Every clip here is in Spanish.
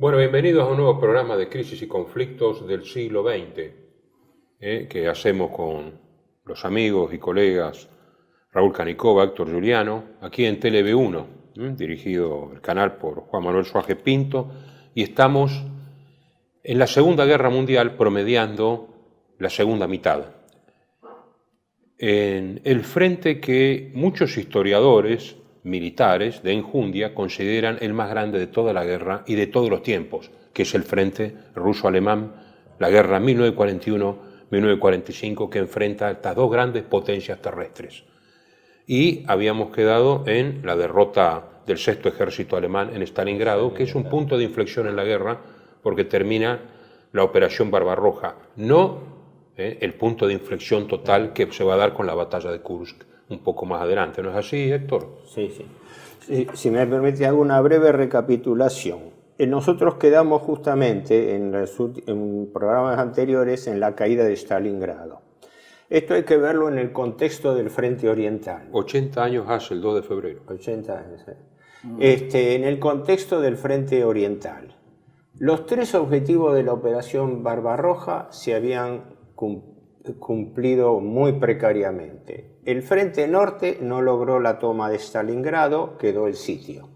Bueno, bienvenidos a un nuevo programa de Crisis y Conflictos del siglo XX, que hacemos con los amigos y colegas Raúl Canicova, Héctor Giuliano, aquí en TLV1, dirigido el canal por Juan Manuel Suárez Pinto, y estamos en la Segunda Guerra Mundial promediando la segunda mitad, en el frente que muchos historiadores militares de enjundia consideran el más grande de toda la guerra y de todos los tiempos, que es el frente ruso-alemán, la guerra 1941-1945, que enfrenta a estas dos grandes potencias terrestres. Y habíamos quedado en la derrota del sexto ejército alemán en Stalingrado, que es un punto de inflexión en la guerra, porque termina la operación Barbarroja, no el punto de inflexión total que se va a dar con la batalla de Kursk un poco más adelante. ¿No es así, Héctor? Sí. Si me permite, hago una breve recapitulación. Nosotros quedamos justamente en programas anteriores en la caída de Stalingrado. Esto hay que verlo en el contexto del Frente Oriental. 80 años hace, el 2 de febrero. 80 años. En el contexto del Frente Oriental. Los tres objetivos de la Operación Barbarroja se habían cumplido muy precariamente. El Frente Norte no logró la toma de Stalingrado, quedó el sitio.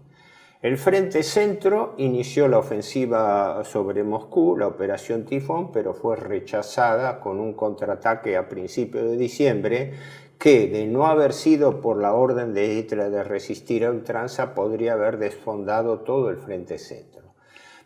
El Frente Centro inició la ofensiva sobre Moscú, la Operación Tifón, pero fue rechazada con un contraataque a principios de diciembre que, de no haber sido por la orden de Hitler de resistir a ultranza, podría haber desfondado todo el Frente Centro.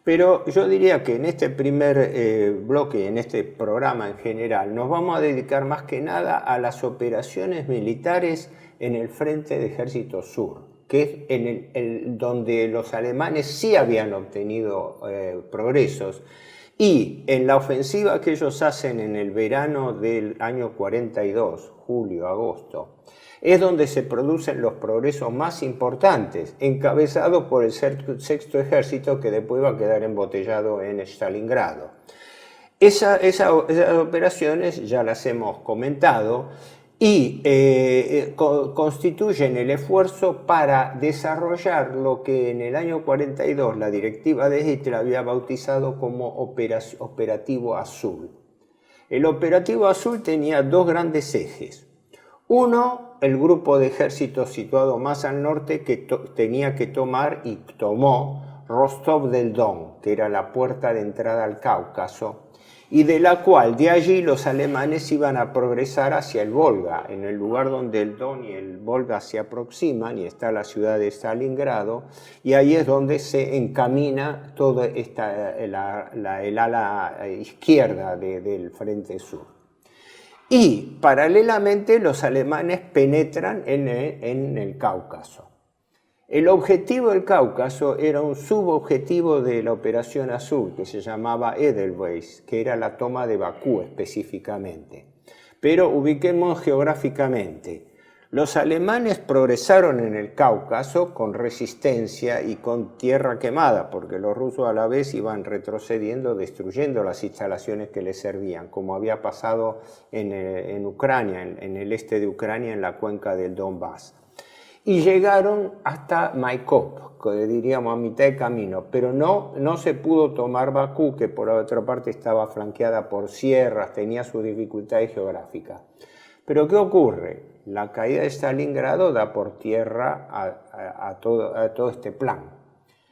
Pero yo diría que en este primer bloque, en este programa en general, nos vamos a dedicar más que nada a las operaciones militares en el Frente de Ejército Sur, que es donde los alemanes sí habían obtenido progresos. Y en la ofensiva que ellos hacen en el verano del año 42, julio, agosto, es donde se producen los progresos más importantes, encabezado por el sexto ejército, que después va a quedar embotellado en Stalingrado. Esas operaciones ya las hemos comentado y constituyen el esfuerzo para desarrollar lo que en el año 42 la directiva de Hitler había bautizado como Operativo Azul. El Operativo Azul tenía dos grandes ejes. Uno, el grupo de ejércitos situado más al norte que tenía que tomar y tomó Rostov del Don, que era la puerta de entrada al Cáucaso, y de la cual de allí los alemanes iban a progresar hacia el Volga, en el lugar donde el Don y el Volga se aproximan, y está la ciudad de Stalingrado, y ahí es donde se encamina toda el ala izquierda del Frente Sur. Y paralelamente los alemanes penetran en el Cáucaso. El objetivo del Cáucaso era un subobjetivo de la Operación Azul, que se llamaba Edelweiss, que era la toma de Bakú específicamente. Pero ubiquemos geográficamente. Los alemanes progresaron en el Cáucaso con resistencia y con tierra quemada, porque los rusos a la vez iban retrocediendo, destruyendo las instalaciones que les servían, como había pasado en Ucrania, en el este de Ucrania, en la cuenca del Donbass. Y llegaron hasta Maikop, que diríamos a mitad de camino, pero no se pudo tomar Bakú, que por otra parte estaba flanqueada por sierras, tenía sus dificultades geográficas. Pero ¿qué ocurre? La caída de Stalingrado da por tierra a todo este plan.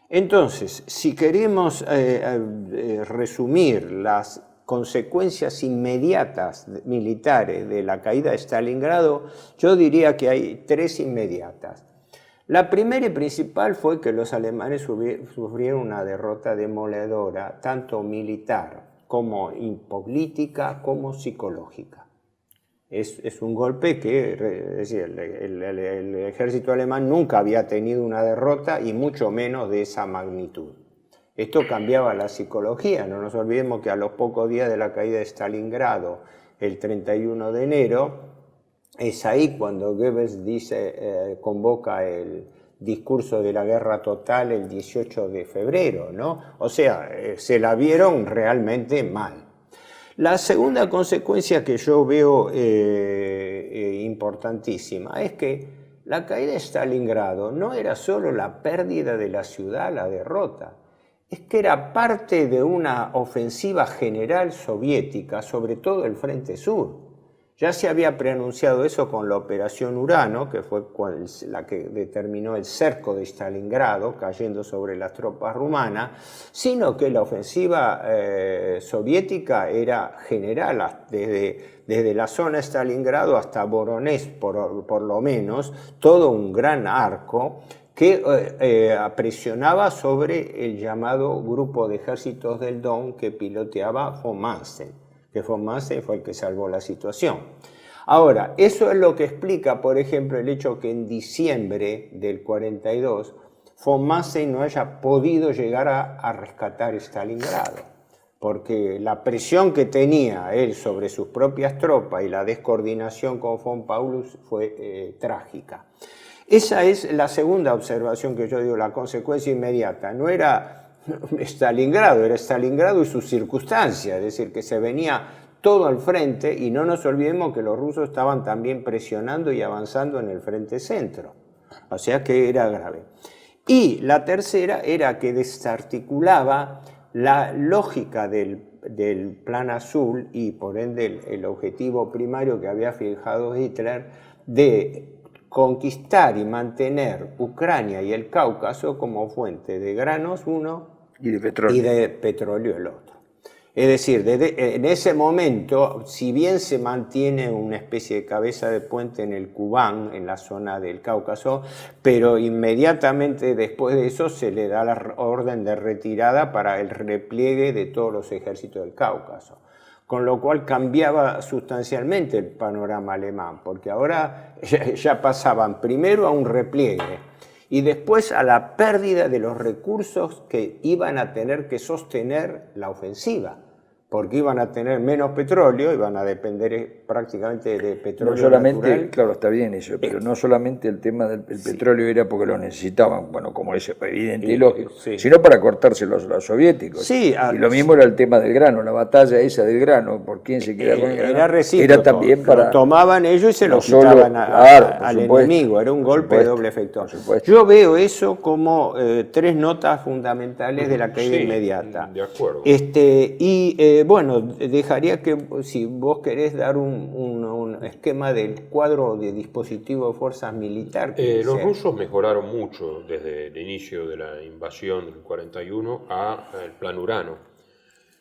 Entonces, si queremos resumir las consecuencias inmediatas militares de la caída de Stalingrado, yo diría que hay tres inmediatas. La primera y principal fue que los alemanes sufrieron una derrota demoledora, tanto militar como política como psicológica. Es un golpe que, es decir, el ejército alemán nunca había tenido una derrota y mucho menos de esa magnitud. Esto cambiaba la psicología. No nos olvidemos que a los pocos días de la caída de Stalingrado, el 31 de enero, es ahí cuando Goebbels convoca el discurso de la guerra total el 18 de febrero, ¿no? O sea, se la vieron realmente mal. La segunda consecuencia que yo veo importantísima es que la caída de Stalingrado no era solo la pérdida de la ciudad, la derrota. es que era parte de una ofensiva general soviética, sobre todo el Frente Sur. Ya se había preanunciado eso con la Operación Urano, que fue la que determinó el cerco de Stalingrado, cayendo sobre las tropas rumanas, sino que la ofensiva soviética era general, desde la zona de Stalingrado hasta Voronezh, por lo menos, todo un gran arco que presionaba sobre el llamado Grupo de Ejércitos del Don que piloteaba von Manstein, que von Manstein fue el que salvó la situación. Ahora, eso es lo que explica, por ejemplo, el hecho que en diciembre del 42 von Manstein no haya podido llegar a rescatar Stalingrado, porque la presión que tenía él sobre sus propias tropas y la descoordinación con von Paulus fue trágica. Esa es la segunda observación que yo digo, la consecuencia inmediata. No era Stalingrado, era Stalingrado y sus circunstancias, es decir, que se venía todo al frente y no nos olvidemos que los rusos estaban también presionando y avanzando en el frente centro, o sea que era grave. Y la tercera era que desarticulaba la lógica del Plan Azul y por ende el objetivo primario que había fijado Hitler de conquistar y mantener Ucrania y el Cáucaso como fuente de granos uno y de petróleo el otro. Es decir, en ese momento, si bien se mantiene una especie de cabeza de puente en el Kubán, en la zona del Cáucaso, pero inmediatamente después de eso se le da la orden de retirada para el repliegue de todos los ejércitos del Cáucaso. Con lo cual cambiaba sustancialmente el panorama alemán, porque ahora ya pasaban primero a un repliegue y después a la pérdida de los recursos que iban a tener que sostener la ofensiva, porque iban a tener menos petróleo, iban a depender prácticamente de petróleo no solamente, natural. claro, está bien eso, pero no solamente el tema del petróleo era porque lo necesitaban, bueno, como es evidente y lógico, sino para cortárselos a los soviéticos. Sí, y lo mismo era el tema del grano, la batalla esa del grano, por quién se queda con el grano, era recíproco, era también para... Lo tomaban ellos y se lo solo, quitaban al enemigo, era un golpe de doble efecto. Yo veo eso como tres notas fundamentales de la caída inmediata. De acuerdo. Bueno, dejaría que, si vos querés dar un esquema del cuadro de dispositivo de fuerzas militar. Los rusos mejoraron mucho desde el inicio de la invasión del 41 al Plan Urano,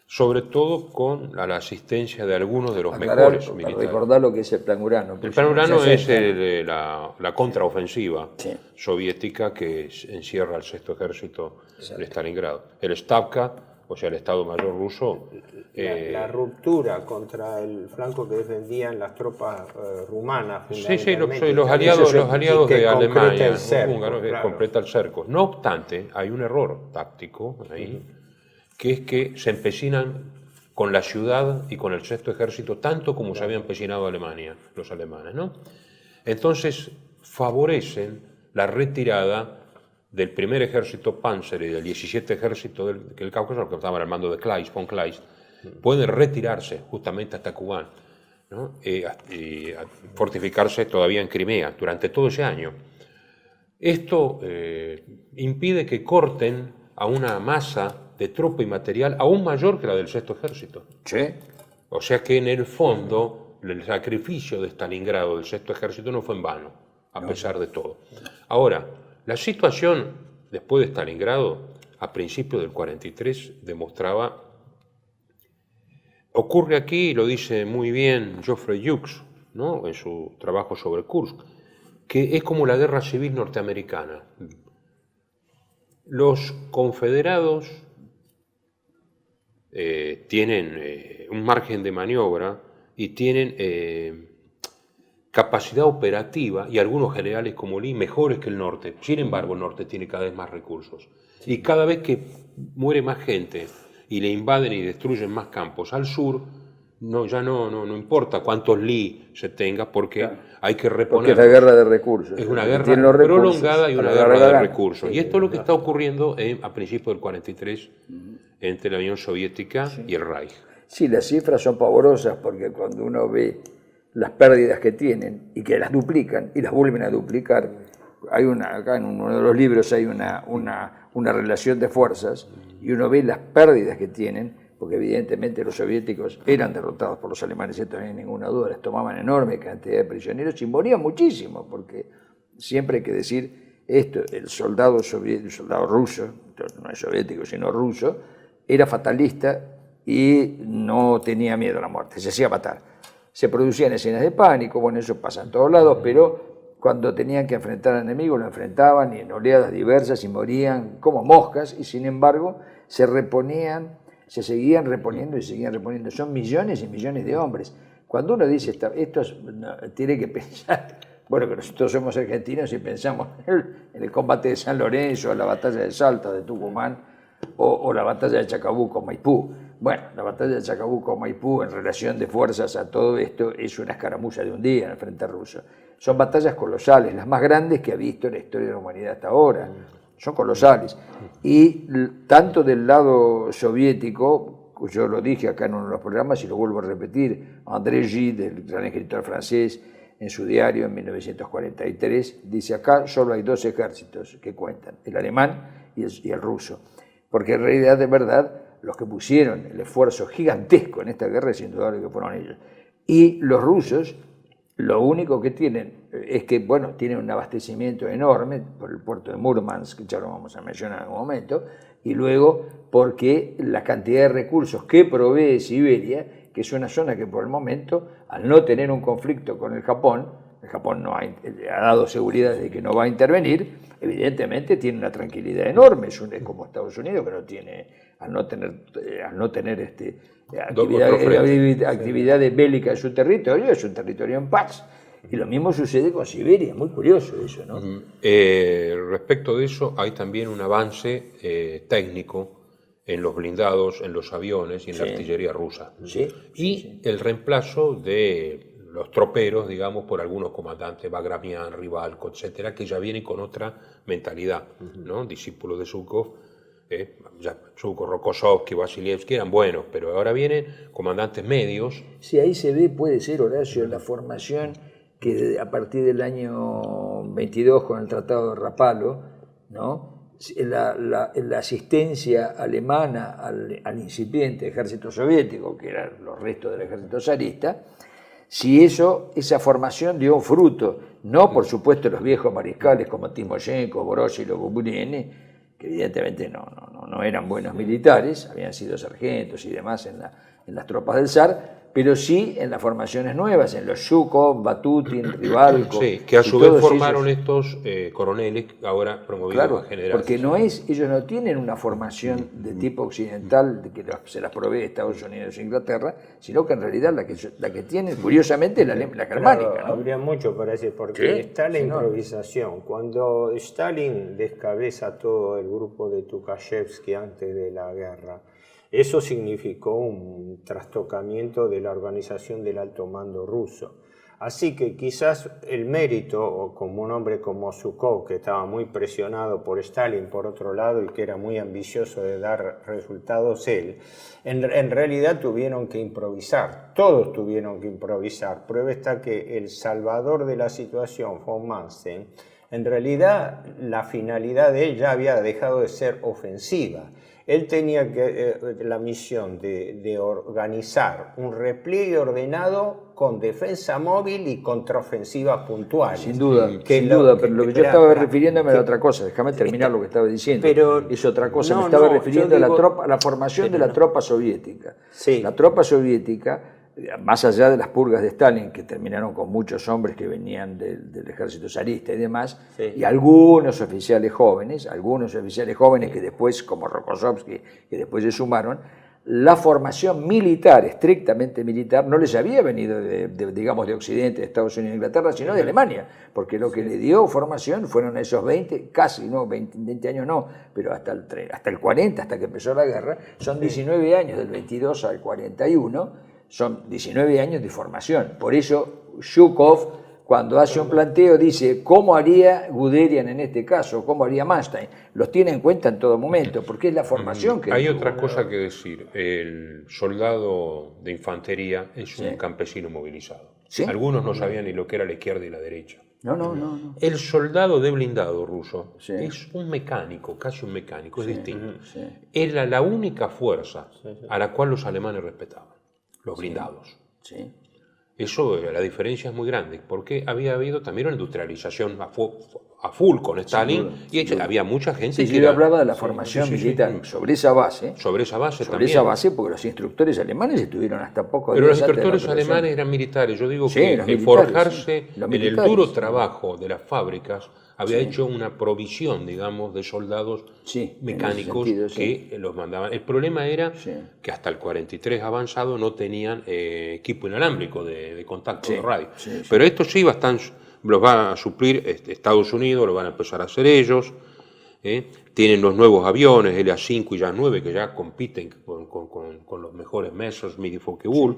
sobre todo con la asistencia de algunos de los mejores militares. Recordar lo que es el Plan Urano. El Plan Urano es la contraofensiva soviética que encierra al sexto ejército de Stalingrado. El Stavka, o sea, el Estado Mayor ruso... la ruptura contra el flanco que defendían las tropas rumanas. Sí, los aliados de Alemania, húngaros, completa el cerco. No obstante, hay un error táctico ahí, que es que se empecinan con la ciudad y con el sexto ejército tanto como se había empecinado Alemania, los alemanes, ¿no? Entonces favorecen la retirada del primer ejército Panzer y del 17 ejército del Cáucaso, que estaban al mando de Kleist, von Kleist, pueden retirarse justamente hasta Kubán, ¿no? Y fortificarse todavía en Crimea durante todo ese año. Esto impide que corten a una masa de tropa y material aún mayor que la del sexto ejército. Sí. O sea que en el fondo el sacrificio de Stalingrado del sexto ejército no fue en vano, a pesar de todo. Ahora, la situación después de Stalingrado, a principios del 43, demostraba, ocurre aquí, y lo dice muy bien Geoffrey Hughes, ¿no?, en su trabajo sobre Kursk, que es como la guerra civil norteamericana. Los confederados tienen un margen de maniobra y tienen capacidad operativa, y algunos generales como Lee mejores que el norte. Sin embargo, el norte tiene cada vez más recursos. Y cada vez que muere más gente y le invaden y destruyen más campos al sur, ya no importa cuántos Lee se tenga, porque hay que reponer. Porque es la guerra de recursos. Es una guerra prolongada y una guerra de recursos. Y esto es lo que está ocurriendo a principios del 43 entre la Unión Soviética y el Reich. Sí, las cifras son pavorosas, porque cuando uno ve las pérdidas que tienen y que las duplican y las vuelven a duplicar, acá en uno de los libros hay una una relación de fuerzas y uno ve las pérdidas que tienen, porque evidentemente los soviéticos eran derrotados por los alemanes, esto no hay ninguna duda, les tomaban enorme cantidad de prisioneros y morían muchísimo, porque siempre hay que decir esto, el soldado ruso, no es soviético sino ruso, era fatalista y no tenía miedo a la muerte, se hacía matar. Se producían escenas de pánico, bueno, eso pasa en todos lados, pero cuando tenían que enfrentar al enemigo lo enfrentaban y en oleadas diversas y morían como moscas y sin embargo se seguían reponiendo y seguían reponiendo. Son millones y millones de hombres. Cuando uno dice tiene que pensar, bueno, que nosotros somos argentinos y pensamos en el combate de San Lorenzo, la batalla de Salta, de Tucumán o la batalla de Chacabuco, Maipú. Bueno, la batalla de Chacabuco, Maipú, en relación de fuerzas a todo esto, es una escaramuza de un día en el frente ruso. Son batallas colosales, las más grandes que ha visto en la historia de la humanidad hasta ahora. Son colosales. Y tanto del lado soviético, yo lo dije acá en uno de los programas y lo vuelvo a repetir, André Gide, el gran escritor francés, en su diario en 1943, dice acá solo hay dos ejércitos que cuentan, el alemán y el ruso. Porque en realidad, de verdad, los que pusieron el esfuerzo gigantesco en esta guerra es indudable que fueron ellos. Y los rusos, lo único que tienen es que, bueno, tienen un abastecimiento enorme por el puerto de Murmansk, que ya lo vamos a mencionar en algún momento, y luego porque la cantidad de recursos que provee Siberia, que es una zona que por el momento, al no tener un conflicto con el Japón no ha dado seguridad de que no va a intervenir, evidentemente tiene una tranquilidad enorme, es como Estados Unidos que no tiene, al no tener actividades bélicas en su territorio, es un territorio en paz. Y lo mismo sucede con Siberia, es muy curioso eso, ¿no? Respecto de eso, hay también un avance técnico en los blindados, en los aviones y en la artillería rusa. Y el reemplazo de los troperos, digamos, por algunos comandantes, Bagramian, Rivalko, etcétera, que ya vienen con otra mentalidad, ¿no? Discípulos de Zhukov, Zhukov, Rokossovsky, Vasilievsky eran buenos, pero ahora vienen comandantes medios. Sí, ahí se ve, puede ser, Horacio, la formación que a partir del año 22 con el Tratado de Rapallo, ¿no? La asistencia alemana al incipiente ejército soviético, que eran los restos del ejército zarista, si esa formación dio fruto, no por supuesto los viejos mariscales como Timoshenko, Vorosílov o Guburini, que evidentemente no eran buenos militares, habían sido sargentos y demás en las tropas del zar, pero sí en las formaciones nuevas, en los Zhukov, Batutin, Rivalko. Sí, que a su vez formaron estos coroneles ahora promovidos a generales. Porque ellos no tienen una formación de tipo occidental que se las provee Estados Unidos e Inglaterra, sino que en realidad la que tienen, curiosamente, la germánica. Claro, ¿no? Habría mucho para decir, porque está la improvisación. Cuando Stalin descabeza todo el grupo de Tukhachevsky antes de la guerra, eso significó un trastocamiento de la organización del alto mando ruso. Así que quizás el mérito, como un hombre como Zhukov, que estaba muy presionado por Stalin por otro lado y que era muy ambicioso de dar resultados él, en realidad tuvieron que improvisar, todos tuvieron que improvisar. Prueba está que el salvador de la situación, von Manstein, en realidad la finalidad de él ya había dejado de ser ofensiva. Él tenía la misión de organizar un repliegue ordenado con defensa móvil y contraofensiva puntual. Sin duda, pero lo que yo estaba refiriéndome era otra cosa, déjame terminar lo que estaba diciendo. Pero, es otra cosa, me estaba refiriendo a la formación de la tropa soviética. Sí. La tropa soviética, más allá de las purgas de Stalin, que terminaron con muchos hombres que venían del ejército zarista y demás, y algunos oficiales jóvenes que después, como Rokossovsky, que después se sumaron, la formación militar, estrictamente militar, no les había venido digamos, de Occidente, de Estados Unidos e Inglaterra, sino de Alemania, porque lo que le dio formación fueron esos 20 años no, pero hasta el 40, hasta que empezó la guerra, son 19 años, del 22 al 41, son 19 años de formación. Por eso Zhukov, cuando hace un planteo, dice cómo haría Guderian en este caso, cómo haría Manstein. Los tiene en cuenta en todo momento, porque es la formación que... Hay otra cosa que decir. El soldado de infantería es un campesino movilizado. ¿Sí? Algunos no sabían ni lo que era la izquierda y la derecha. No. El soldado de blindado ruso Sí. es un mecánico, casi un mecánico, es distinto. Sí. Era la única fuerza a la cual los alemanes respetaban, los blindados. Sí. Eso, la diferencia es muy grande, porque había habido también una industrialización a full con Stalin, y había mucha gente Sí, que yo hablaba de la formación militar sobre esa base. sobre esa base Sobre también. esa base, porque los instructores alemanes estuvieron hasta poco Pero los días antes de la instructores operación. alemanes eran militares. Yo digo Sí, que los militares, forjarse sí. Los en el militares, duro sí. trabajo de las fábricas había hecho una provisión, digamos, de soldados Sí, en mecánicos ese sentido, que los mandaban. El problema era Sí. que hasta el 43 avanzado no tenían equipo inalámbrico de contacto de radio. sí. Pero esto sí los va a suplir Estados Unidos, lo van a empezar a hacer ellos. Tienen los nuevos aviones, el A5 y JAS-9, que ya compiten con los mejores Messerschmitt y Focke-Wulf.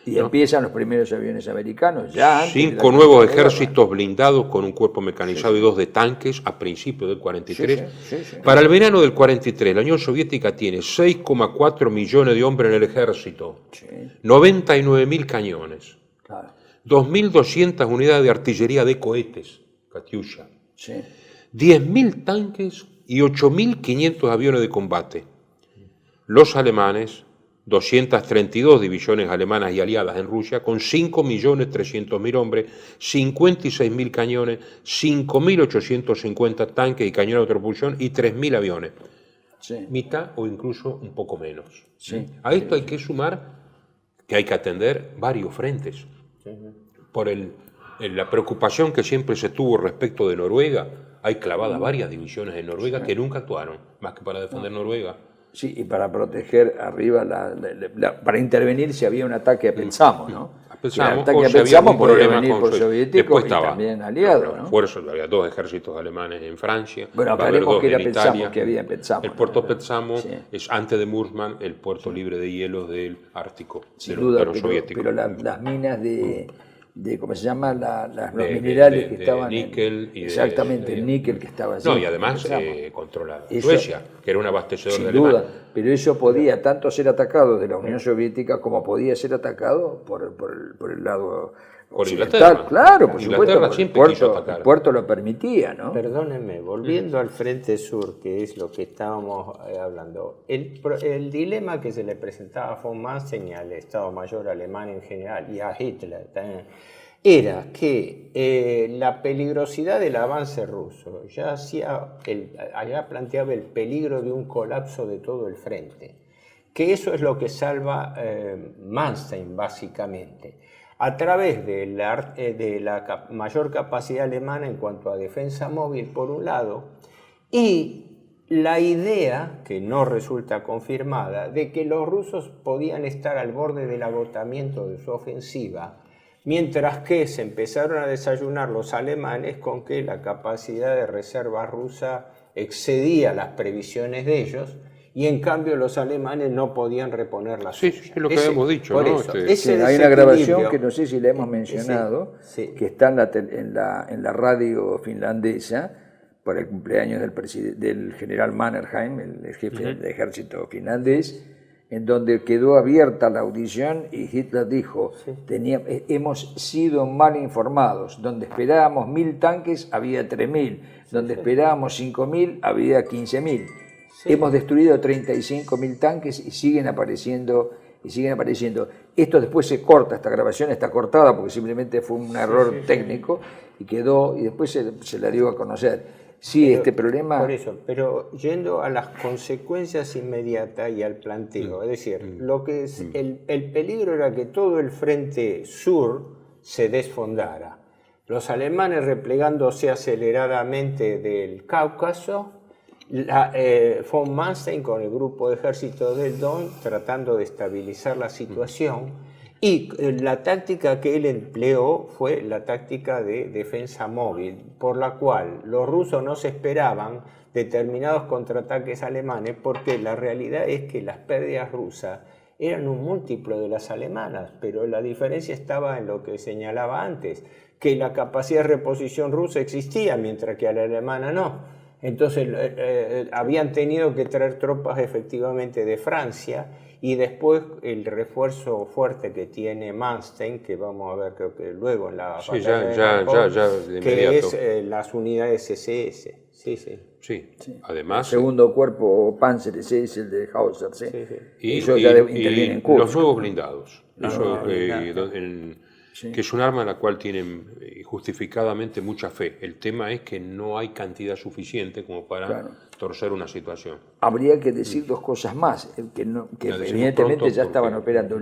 Y empiezan los primeros aviones americanos, ya antes de la 5 nuevos Segunda Guerra. ejércitos blindados con un cuerpo mecanizado y 2 de tanques a principios del 43. Sí. Para el verano del 43, la Unión Soviética tiene 6,4 millones de hombres en el ejército, Sí, 99.000 cañones, claro. 2.200 unidades de artillería de cohetes, Katyusha, Sí. 10.000 tanques y 8.500 aviones de combate. Los alemanes, 232 divisiones alemanas y aliadas en Rusia, con 5.300.000 hombres, 56.000 cañones, 5.850 tanques y cañones de propulsión y 3.000 aviones. Sí. Mitad o incluso un poco menos. Sí. A esto hay que sumar que hay que atender varios frentes. Por la preocupación que siempre se tuvo respecto de Noruega, hay clavadas varias divisiones en Noruega que nunca actuaron, más que para defender Noruega. Sí, y para proteger arriba, para intervenir si había un ataque a Petsamo, ¿no? Pensamos, el ataque o a si había Petsamo algún podía problema venir por con soviético después y estaba también aliado, ¿no? fuerzas, había 2 ejércitos alemanes en Francia. Bueno, va a haber aclaremos 2 que era en Petsamo, Italia. que había en Petsamo, El ¿no? puerto Petsamo Sí. es antes de Murmansk el puerto libre de hielos del Ártico, Sin de duda, los soviéticos. pero las minas de ¿cómo se llama? Los De- minerales de- que estaban de níquel y de- exactamente, el níquel que estaba allí. No, y además Petsamo. controla Eso- Suecia, que era un abastecedor Sin de duda, Alemania. pero eso podía tanto ser atacado de la Unión Soviética como podía ser atacado por el lado Por occidental. Inglaterra. Claro, por Inglaterra supuesto, porque siempre quiso atacar. el puerto lo permitía, ¿no? Perdónenme, volviendo al Frente Sur, que es lo que estábamos hablando, el dilema que se le presentaba a von Manstein al Estado Mayor alemán en general y a Hitler también, era que la peligrosidad del avance ruso ya planteaba el peligro de un colapso de todo el frente, que eso es lo que salva Manstein básicamente, a través de la mayor capacidad alemana en cuanto a defensa móvil por un lado, y la idea, que no resulta confirmada, de que los rusos podían estar al borde del agotamiento de su ofensiva, mientras que se empezaron a desayunar los alemanes con que la capacidad de reserva rusa excedía las previsiones de ellos, y en cambio los alemanes no podían reponer la Sí, suya. es lo que habíamos dicho, por ¿no? eso, Este- ese Sí, hay una grabación desequilibrio- que no sé si la hemos mencionado, sí. que está en la radio finlandesa por el cumpleaños del general Mannerheim, el jefe del ejército finlandés, en donde quedó abierta la audición y Hitler dijo, hemos sido mal informados, donde esperábamos 1.000 tanques había 3.000, donde esperábamos 5.000 había 15.000. Hemos destruido 35.000 tanques y siguen apareciendo. Esto después se corta, esta grabación está cortada porque simplemente fue un error técnico y quedó, y después se la dio a conocer. Sí, Pero, este problema... Por eso, pero yendo a las consecuencias inmediatas y al planteo, es decir, lo que es, el peligro era que todo el frente sur se desfondara. Los alemanes replegándose aceleradamente del Cáucaso, von Manstein con el grupo de ejército del Don tratando de estabilizar la situación, y la táctica que él empleó fue la táctica de defensa móvil, por la cual los rusos no se esperaban determinados contraataques alemanes, porque la realidad es que las pérdidas rusas eran un múltiplo de las alemanas, pero la diferencia estaba en lo que señalaba antes, que la capacidad de reposición rusa existía, mientras que a la alemana no. Entonces habían tenido que traer tropas efectivamente de Francia, Y después el refuerzo fuerte que tiene Manstein, que vamos a ver creo que luego en la Sí, batalla de ya Marcos, de que inmediato. es las unidades SS. Sí, sí. Sí, además. Segundo cuerpo Panzer, ese es el de Hauser, ¿sí? Sí, sí. Y, Eso ya interviene en Kursk. los nuevos blindados. Eso, blindados. que es un arma en la cual tienen justificadamente mucha fe. El tema es que no hay cantidad suficiente como para torcer una situación. Habría que decir dos cosas más, que La decimos evidentemente pronto ya estaban porque- operando.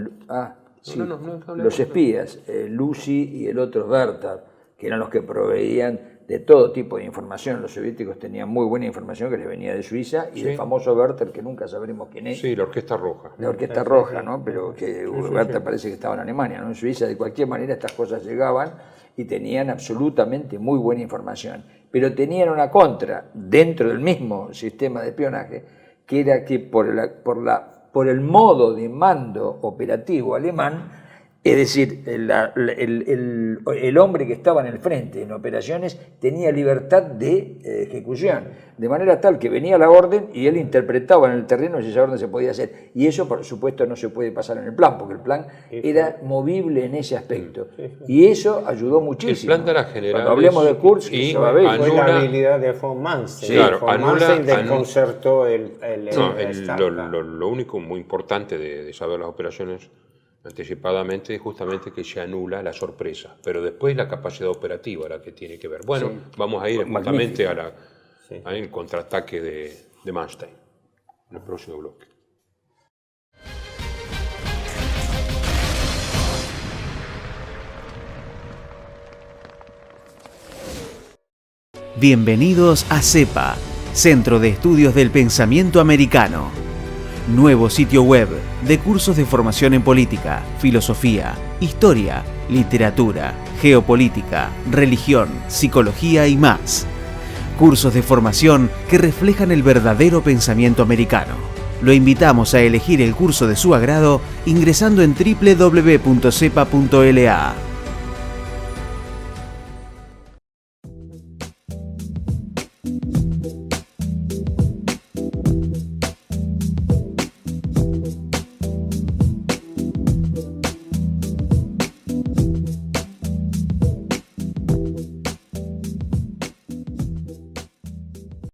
No, Los espías, Lucy y el otro Bertar, que eran los que proveían de todo tipo de información. Los soviéticos tenían muy buena información que les venía de Suiza y el famoso Bertar, que nunca sabremos quién es. Sí, la Orquesta Roja. La Orquesta Roja, ¿no? Pero que Bertar parece que estaba en Alemania, ¿no? En Suiza, de cualquier manera, estas cosas llegaban y tenían absolutamente muy buena información. Pero tenían una contra dentro del mismo sistema de espionaje, que era que por el modo de mando operativo alemán, es decir, el hombre que estaba en el frente en operaciones tenía libertad de ejecución, de manera tal que venía la orden y él interpretaba en el terreno si esa orden se podía hacer. Y eso, por supuesto, no se puede pasar en el plan, porque el plan era movible en ese aspecto. Y eso ayudó muchísimo. El plan de las generales. Cuando hablemos de Kursk, y se va a ver. Fue la anula- habilidad de von Manstein. Sí, claro, von Manstein desconcertó el lo único muy importante de saber las operaciones anticipadamente es justamente que se anula la sorpresa, pero después la capacidad operativa la que tiene que ver. Bueno, vamos a ir justamente al contraataque de Manstein en el próximo bloque. Bienvenidos a CEPA, Centro de Estudios del Pensamiento Americano. Nuevo sitio web de cursos de formación en política, filosofía, historia, literatura, geopolítica, religión, psicología y más. Cursos de formación que reflejan el verdadero pensamiento americano. Lo invitamos a elegir el curso de su agrado ingresando en www.cepa.la.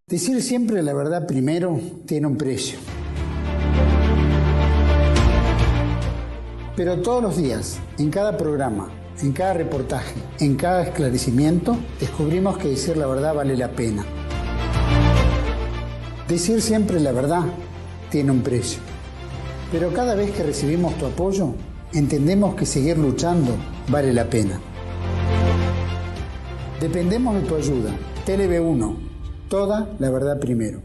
Decir siempre la verdad primero tiene un precio. Pero todos los días, en cada programa, en cada reportaje, en cada esclarecimiento, descubrimos que decir la verdad vale la pena. Decir siempre la verdad tiene un precio. Pero cada vez que recibimos tu apoyo, entendemos que seguir luchando vale la pena. Dependemos de tu ayuda. TLB1. Toda la verdad primero.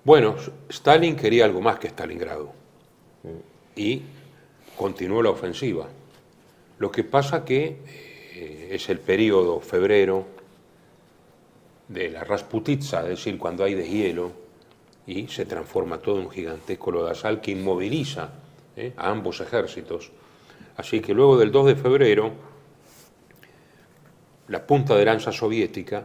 Bueno, Stalin quería algo más que Stalingrado y continuó la ofensiva. Lo que pasa que es el periodo febrero de la Rasputitsa, es decir, cuando hay deshielo y se transforma todo en un gigantesco lodazal que inmoviliza a ambos ejércitos. Así que luego del 2 de febrero, la punta de lanza soviética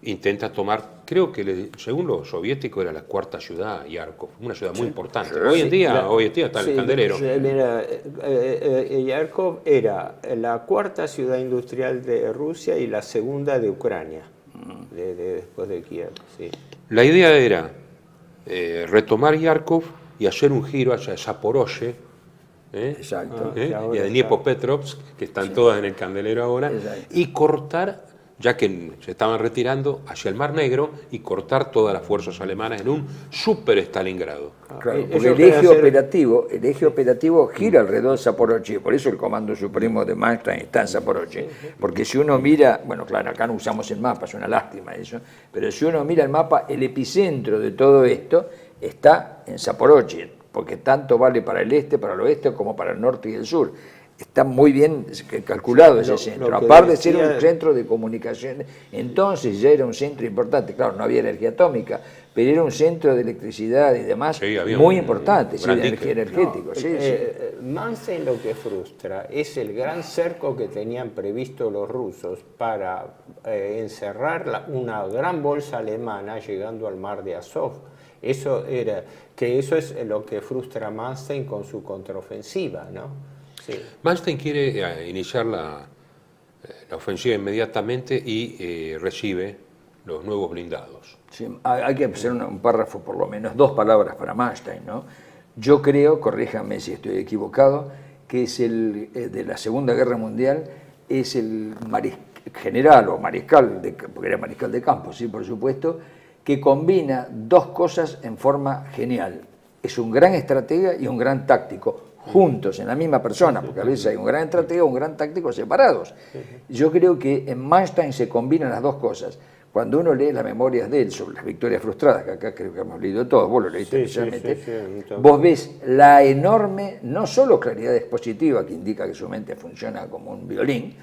intenta tomar, creo que según los soviéticos era la cuarta ciudad, Yarkov, una ciudad muy importante. Hoy en día está en el candelero. Mira, Yarkov era la cuarta ciudad industrial de Rusia y la segunda de Ucrania, después de Kiev. Sí. La idea era retomar Yarkov y hacer un giro hacia Zaporozhye, Exacto. y a Dniepropetrovsk, que están todas en el candelero ahora, y cortar, ya que se estaban retirando, hacia el Mar Negro y cortar todas las fuerzas alemanas en un super Stalingrado. Claro, porque el eje operativo gira alrededor de Zaporozhye, por eso el Comando Supremo de Manstein está en Zaporozhye. Porque si uno mira, bueno, claro, acá no usamos el mapa, es una lástima eso, pero si uno mira el mapa, el epicentro de todo esto está en Zaporozhye, porque tanto vale para el este, para el oeste, como para el norte y el sur. Está muy bien calculado ese centro, aparte de ser un centro de comunicación, entonces ya era un centro importante, claro, no había energía atómica, pero era un centro de electricidad y demás Sí, había muy un importante, sí, gran de dique. energético. Sí, sí. Manstein lo que frustra es el gran cerco que tenían previsto los rusos para encerrar una gran bolsa alemana llegando al mar de Azov. Eso es lo que frustra a Manstein con su contraofensiva, ¿no? Sí. Manstein quiere iniciar la ofensiva inmediatamente y recibe los nuevos blindados. Sí, hay que hacer un párrafo, por lo menos 2 palabras para Manstein, ¿no? Yo creo, corríjame si estoy equivocado, que es de la Segunda Guerra Mundial, es el general o mariscal, porque era mariscal de campo, sí, por supuesto, que combina 2 cosas en forma genial. Es un gran estratega y un gran táctico, juntos, en la misma persona, porque a veces hay un gran estratega y un gran táctico separados. Yo creo que en Manstein se combinan las 2 cosas. Cuando uno lee las memorias de él sobre las victorias frustradas, que acá creo que hemos leído todos, vos lo leíste especialmente, vos ves la enorme, no solo claridad expositiva, que indica que su mente funciona como un violín,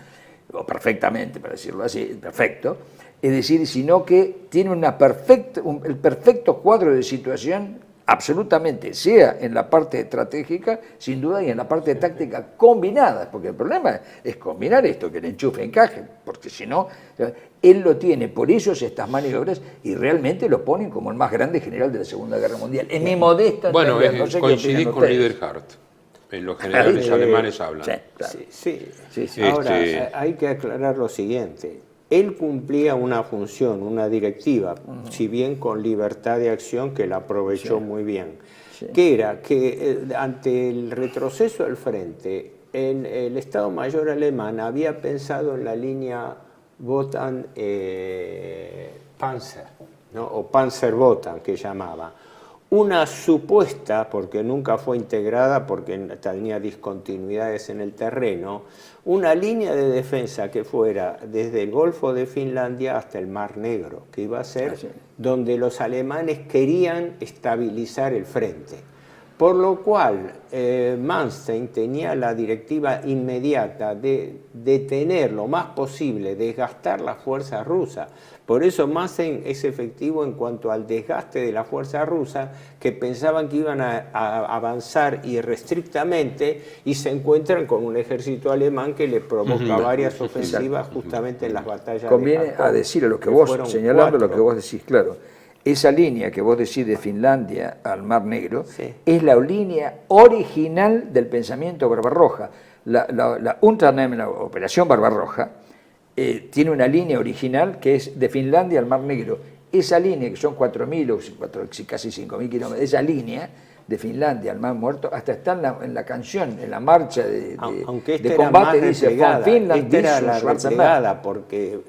o perfectamente, para decirlo así, perfecto, es decir, sino que tiene el perfecto cuadro de situación absolutamente, sea en la parte estratégica, sin duda, y en la parte táctica combinada, porque el problema es combinar esto, que el enchufe encaje, porque si no, él lo tiene, por eso es estas maniobras, y realmente lo ponen como el más grande general de la Segunda Guerra Mundial. En mi modesta Bueno, entender, no sé qué coincidí opinan con ustedes. Liederhardt. En los generales alemanes hablan. Sí, claro. Sí. Ahora, hay que aclarar lo siguiente. Él cumplía una función, una directiva, si bien con libertad de acción, que la aprovechó muy bien, que era que ante el retroceso del frente, el Estado Mayor alemán había pensado en la línea Wotan-Panzer, ¿no? O Panzer-Wotan, que llamaba. Una supuesta, porque nunca fue integrada, porque tenía discontinuidades en el terreno, una línea de defensa que fuera desde el Golfo de Finlandia hasta el Mar Negro, que iba a ser donde los alemanes querían estabilizar el frente. Por lo cual, Manstein tenía la directiva inmediata de detener lo más posible, desgastar la fuerza rusa. Por eso Manstein es efectivo en cuanto al desgaste de la fuerza rusa, que pensaban que iban a avanzar irrestrictamente y se encuentran con un ejército alemán que le provoca varias ofensivas justamente en las batallas. Conviene a decir a lo que vos, señalando 4. Lo que vos decís, claro. Esa línea que vos decís de Finlandia al Mar Negro es la línea original del pensamiento Barbarroja. La Unternehmen, la Operación Barbarroja, tiene una línea original que es de Finlandia al Mar Negro. Esa línea, que son 4.000 o casi 5.000 kilómetros, esa línea de Finlandia al Mar Muerto, hasta está en la canción, en la marcha de combate, dice Von Finland, esta era la replegada, porque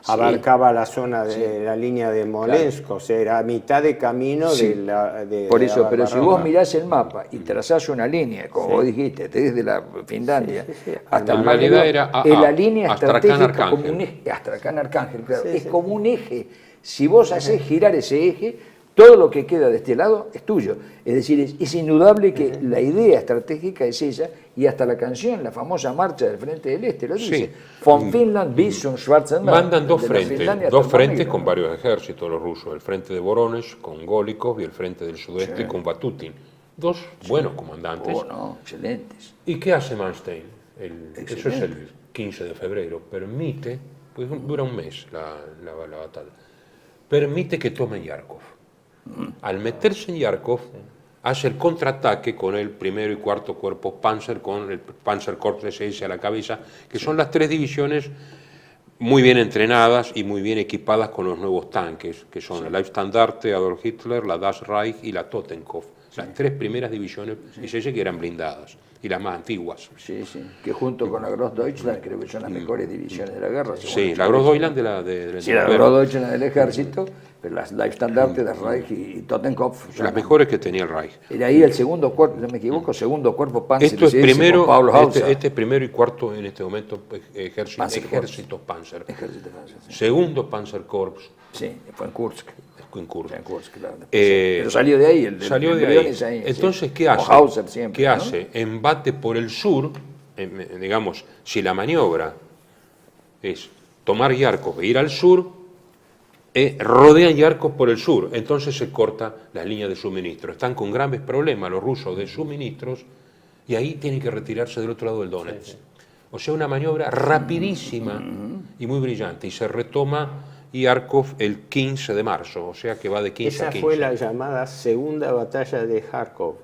abarcaba la zona de la línea de Smolensk, o sea, era a mitad de camino de por eso, pero si vos mirás el mapa y trazás una línea, como vos dijiste, desde la Finlandia hasta el Mar Negro, es la línea estratégica como un eje, Astracán-Arcángel, claro, es como un eje. Si vos hacés girar ese eje, todo lo que queda de este lado es tuyo. Es decir, es indudable que la idea estratégica es esa, y hasta la canción, la famosa marcha del Frente del Este, lo dice. Von Finland bis zum Schwarzen Meer. Mandan dos frentes con varios ejércitos los rusos. El frente de Voronezh con Golikov y el frente del sudeste con Batutin. Dos buenos comandantes. Excelentes. ¿Y qué hace Manstein? Eso es el 15 de febrero. Permite, pues dura un mes la batalla, permite que tomen Yarkov. Al meterse en Yarkov, hace el contraataque con el primero y cuarto cuerpo Panzer, con el Panzerkorps SS a la cabeza, que son las 3 divisiones muy bien entrenadas y muy bien equipadas con los nuevos tanques, que son el Leibstandarte, Adolf Hitler, la Das Reich y la Totenkopf. Las 3 primeras divisiones SS que eran blindadas, y las más antiguas. Sí, que junto con la Großdeutschland creo que son las mejores divisiones de la guerra. Sí, la Großdeutschland la Großdeutschland del ejército, pero las Leibstandarte, das Reich y Totenkopf. Las mejores que tenía el Reich. Era ahí el segundo cuerpo, no me equivoco, segundo cuerpo Panzer. Esto es primero, este primero y cuarto en este momento ejércitos Panzer. Segundo Panzerkorps. Sí, fue en Kursk. Claro. Pero salió de ahí. Salió de ahí. Entonces, ¿qué hace? Siempre, hace? Embate por el sur, digamos, si la maniobra es tomar Yarkov e ir al sur, rodean Yarkov por el sur, entonces se corta la línea de suministro. Están con graves problemas los rusos de suministros y ahí tienen que retirarse del otro lado del Donetsk. O sea, una maniobra rapidísima y muy brillante. Y se retoma Yarkov el 15 de marzo, o sea que va de 15 a 15. Esa fue la llamada segunda batalla de Kharkov.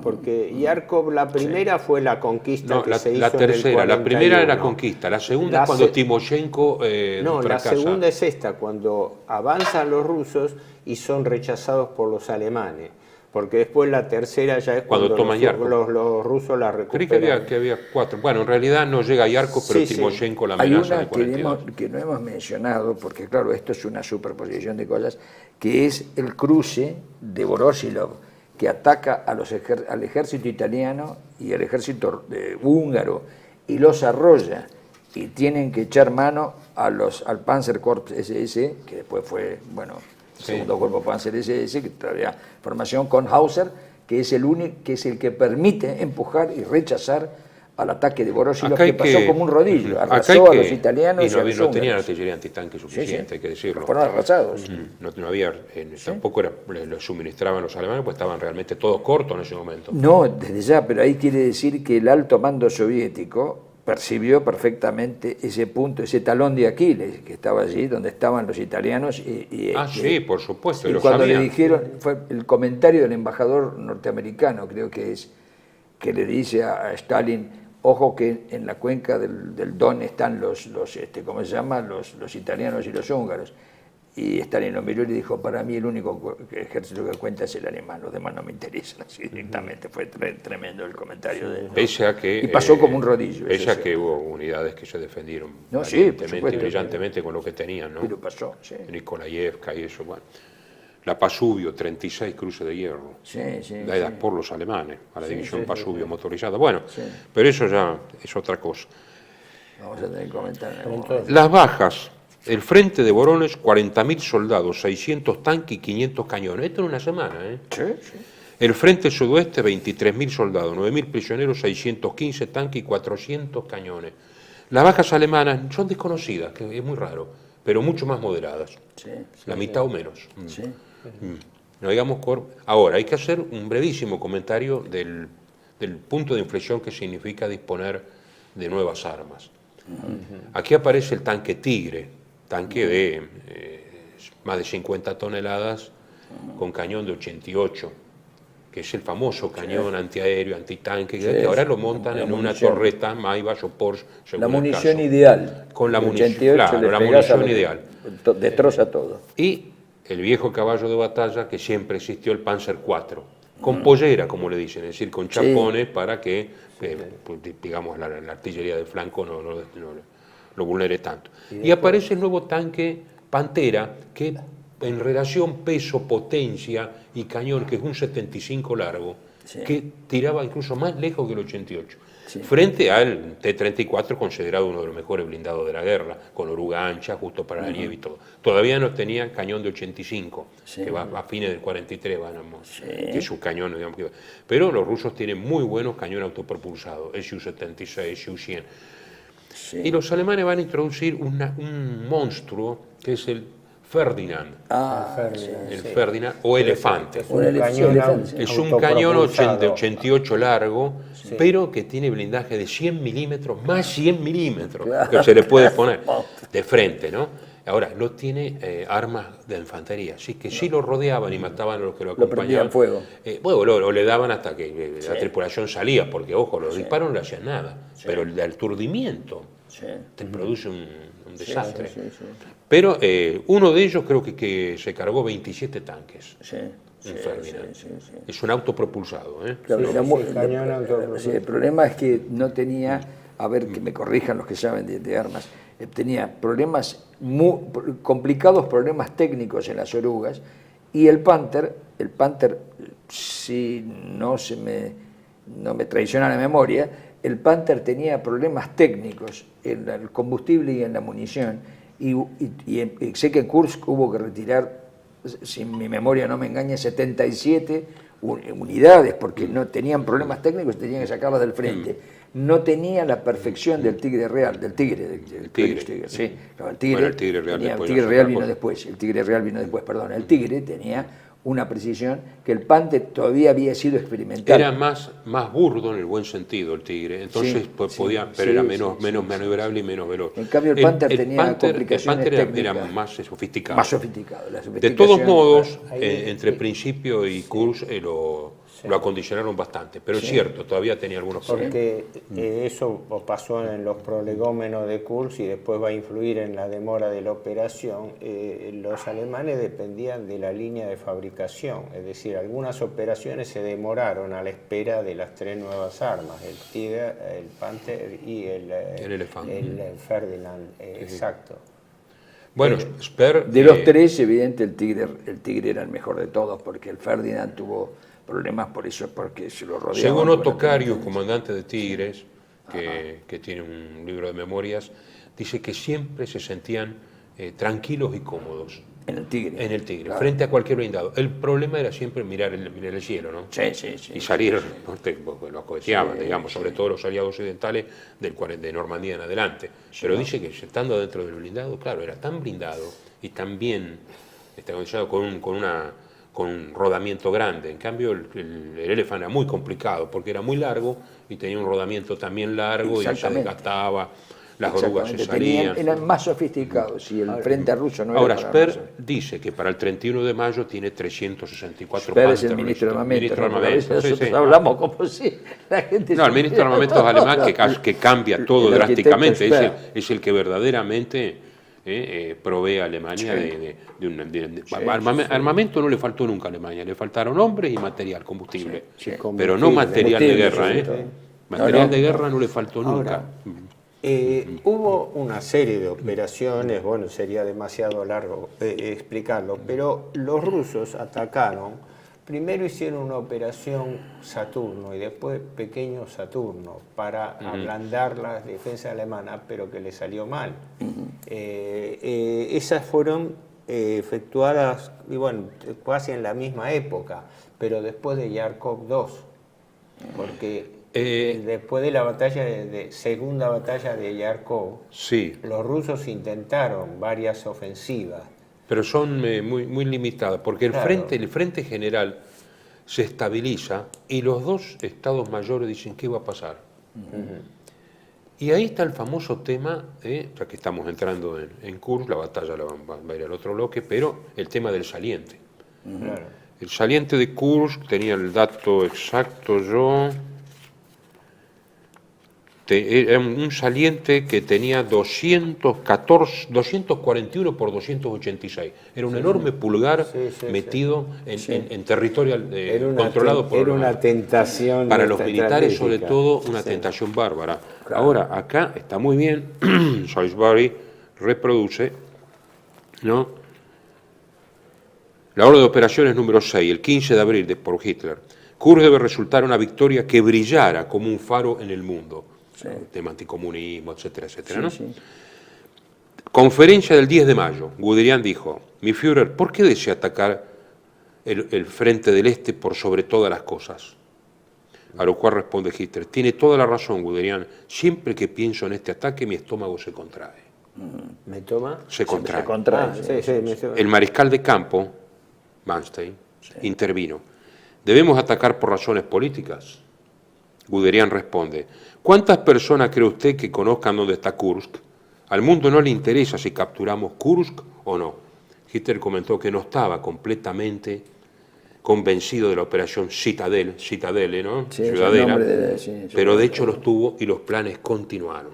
Porque Yarkov, la primera fue la conquista que se hizo la tercera, en el 41. la primera era la conquista, la segunda es cuando Timoshenko no, fracasa. La segunda es esta, cuando avanzan los rusos y son rechazados por los alemanes. Porque después la tercera ya es cuando toman Yarkov. Los rusos la recuperan. Creí que había 4. Bueno, en realidad no llega a Yarkov, pero Sí, Timoshenko la Hay amenaza una en el 42. que no hemos mencionado, porque claro, esto es una superposición de cosas, que es el cruce de Voroshilov, que ataca a al ejército italiano y al ejército húngaro y los arrolla, y tienen que echar mano al Panzerkorps SS, que después fue, bueno, segundo cuerpo Panzer SS, que traía formación con Hauser, que es el que permite empujar y rechazar al ataque de Voroshilov, que pasó como un rodillo, arrasó a los italianos y a los no tenían húngaros. artillería antitanque suficiente, hay que decirlo. Fueron arrasados. No había, tampoco los suministraban los alemanes, pues estaban realmente todos cortos en ese momento. No, desde ya, pero ahí quiere decir que el alto mando soviético percibió perfectamente ese punto, ese talón de Aquiles que estaba allí, donde estaban los italianos. Sí, por supuesto. Y cuando le dijeron, fue el comentario del embajador norteamericano, creo que es, que le dice a Stalin: ojo que en la cuenca del Don están ¿cómo se llama? Los italianos y los húngaros. Y Stalin lo miró y le dijo: para mí el único ejército que cuenta es el alemán, los demás no me interesan. Así directamente, fue tremendo el comentario de él. Pese a que, y pasó como un rodillo. Pese a que hubo unidades que se defendieron valientemente y brillantemente con lo que tenían, ¿no? Pero pasó, sí. Nikolayevka y eso, bueno. La Pasubio, 36 cruces de hierro, dadas por los alemanes, a la división Pasubio motorizada. Bueno, pero eso ya es otra cosa. Vamos a tener que comentar. Las bajas: el frente de Voronezh, 40.000 soldados, 600 tanques y 500 cañones. Esto en una semana, ¿eh? Sí. El frente sudoeste, 23.000 soldados, 9.000 prisioneros, 615 tanques y 400 cañones. Las bajas alemanas son desconocidas, que es muy raro, pero mucho más moderadas. La mitad o menos. No digamos Ahora, hay que hacer un brevísimo comentario del punto de inflexión que significa disponer de nuevas armas. Aquí aparece el tanque Tigre, tanque de más de 50 toneladas con cañón de 88, que es el famoso cañón antiaéreo, antitanque, que ahora lo montan en una torreta Maybach o Porsche, según la munición el caso. ideal. Con la munición, 88 claro, la munición ideal. Destroza todo. Y el viejo caballo de batalla que siempre existió, el Panzer IV, con pollera, como le dicen, es decir, con chapones para que, digamos, la artillería de flanco no lo vulnere tanto. Y aparece el nuevo tanque Pantera, que en relación peso-potencia y cañón, que es un 75 largo, que tiraba incluso más lejos que el 88. Frente al T-34, considerado uno de los mejores blindados de la guerra, con oruga ancha, justo para la nieve y todo. Todavía no tenía cañón de 85, que va a fines del 43, que es un cañón, digamos. Pero los rusos tienen muy buenos cañones autopropulsados, Su-76, Su-100. Y los alemanes van a introducir un monstruo que es el Ferdinand. Ferdinand o Elefante. Es un cañón de 88 largo, pero que tiene blindaje de 100 milímetros, más 100 milímetros, que se le puede poner de frente, ¿no? Ahora, no tiene armas de infantería, así que sí lo rodeaban y mataban a los que lo acompañaban. Lo prendían fuego. Lo le daban hasta que la tripulación salía, porque, ojo, los disparos no le hacían nada, pero el aturdimiento te produce un desastre. Pero uno de ellos creo que se cargó 27 tanques. Es un autopropulsado. Claro, el problema es que no tenía, a ver, que me corrijan los que saben de armas, tenía problemas complicados, problemas técnicos en las orugas, y el Panther, si no me traiciona la memoria, el Panther tenía problemas técnicos en el combustible y en la munición, y sé que en Kursk hubo que retirar, si mi memoria no me engaña, 77 unidades porque no tenían problemas técnicos y tenían que sacarlas del frente. No tenía la perfección del Tigre real, del Tigre, sí. No, el Tigre, Bueno, el Tigre real tenía, después el Tigre no real sé vino cuál. después, el Tigre real vino después, perdón. El Tigre tenía una precisión que el Panther todavía había sido experimental. Era más burdo en el buen sentido el Tigre, entonces Sí, podía, sí, pero era sí, menos sí, maniobrable y menos veloz. En cambio, el Panther tenía complicaciones el Panther era técnicas. más sofisticado. Más sofisticado. La De sofisticación, todos modos, ahí- entre Principio y Kursk lo acondicionaron bastante, pero es cierto, todavía tenía algunos problemas. Porque eso pasó en los prolegómenos de Kursk y después va a influir en la demora de la operación. Los alemanes dependían de la línea de fabricación, es decir, algunas operaciones se demoraron a la espera de las 3 nuevas armas, el Tiger, el Panther y el elefante. el Ferdinand, exacto. Bueno, Sper... De los tres, evidente, el Tigre era el mejor de todos, porque el Ferdinand tuvo problemas por eso, porque se lo rodeaban. Según con la Otto Carius, penitencia. comandante de Tigres, que tiene un libro de memorias, dice que siempre se sentían tranquilos y cómodos En el Tigre. en el Tigre, Claro. frente a cualquier blindado. El problema era siempre mirar el cielo, ¿no? Sí. Y salir, porque lo coheteaban, digamos, sobre todo los aliados occidentales de Normandía en adelante. Pero dice que estando dentro del blindado, claro, era tan blindado y tan bien acondicionado con un rodamiento grande. En cambio, el Elephant era muy complicado porque era muy largo y tenía un rodamiento también largo y se Exactamente. desgastaba, las orugas se salían. Eran más sofisticados y el frente ruso no Ahora, era para Sper dice que para el 31 de mayo tiene 364 Sper es el Panther ministro de listos. Armamento. Ministro de ¿no? Porque a veces Armamento, sí, nosotros sí. hablamos como si la gente... No, el ministro de Armamento es alemán que cambia todo El arquitecto drásticamente. Sper. Es el que verdaderamente provee a Alemania armamento. No le faltó nunca a Alemania, le faltaron hombres y material, combustible. Pero no material de guerra. Material de guerra no le faltó nunca. Hubo una serie de operaciones, bueno, sería demasiado largo explicarlo, pero los rusos atacaron, primero hicieron una operación Saturno y después Pequeño Saturno para ablandar la defensa alemana, pero que le salió mal. Esas fueron efectuadas, y bueno, casi en la misma época, pero después de Yarkov II, porque... después de la segunda batalla de Yarkov, Sí, los rusos intentaron varias ofensivas. pero son muy limitadas, porque Claro. el frente general se estabiliza y los dos estados mayores dicen qué va a pasar. Y ahí está el famoso tema, ya que estamos entrando en Kursk, la batalla va a ir al otro bloque, pero el tema del saliente. Claro. El saliente de Kursk, tenía el dato exacto yo, era un saliente que tenía 241 por 286. Era un enorme pulgar metido en territorio controlado por Era una tentación para los militares, sobre estratégica. todo, una Sí. tentación bárbara. Ahora, acá está muy bien, Salisbury reproduce, ¿no? La orden de operaciones número 6, el 15 de abril por Hitler. Kursk debe resultar una victoria que brillara como un faro en el mundo. Tema anticomunismo, etcétera, etcétera. ¿no? Conferencia del 10 de mayo. Guderian dijo, mi Führer, ¿por qué desea atacar el frente del este por sobre todas las cosas? A lo cual responde Hitler, tiene toda la razón, Guderian, siempre que pienso en este ataque mi estómago se contrae. ¿Me toma? Se contrae. Se contrae. Ah, sí, me toma. El mariscal de campo, Manstein, intervino. ¿Debemos atacar por razones políticas? Guderian responde, ¿cuántas personas cree usted que conozcan dónde está Kursk? Al mundo no le interesa si capturamos Kursk o no. Hitler comentó que no estaba completamente convencido de la operación Citadelle, ¿no? Sí, es el Ciudadela, nombre de- sí, pero de hecho los tuvo y los planes continuaron.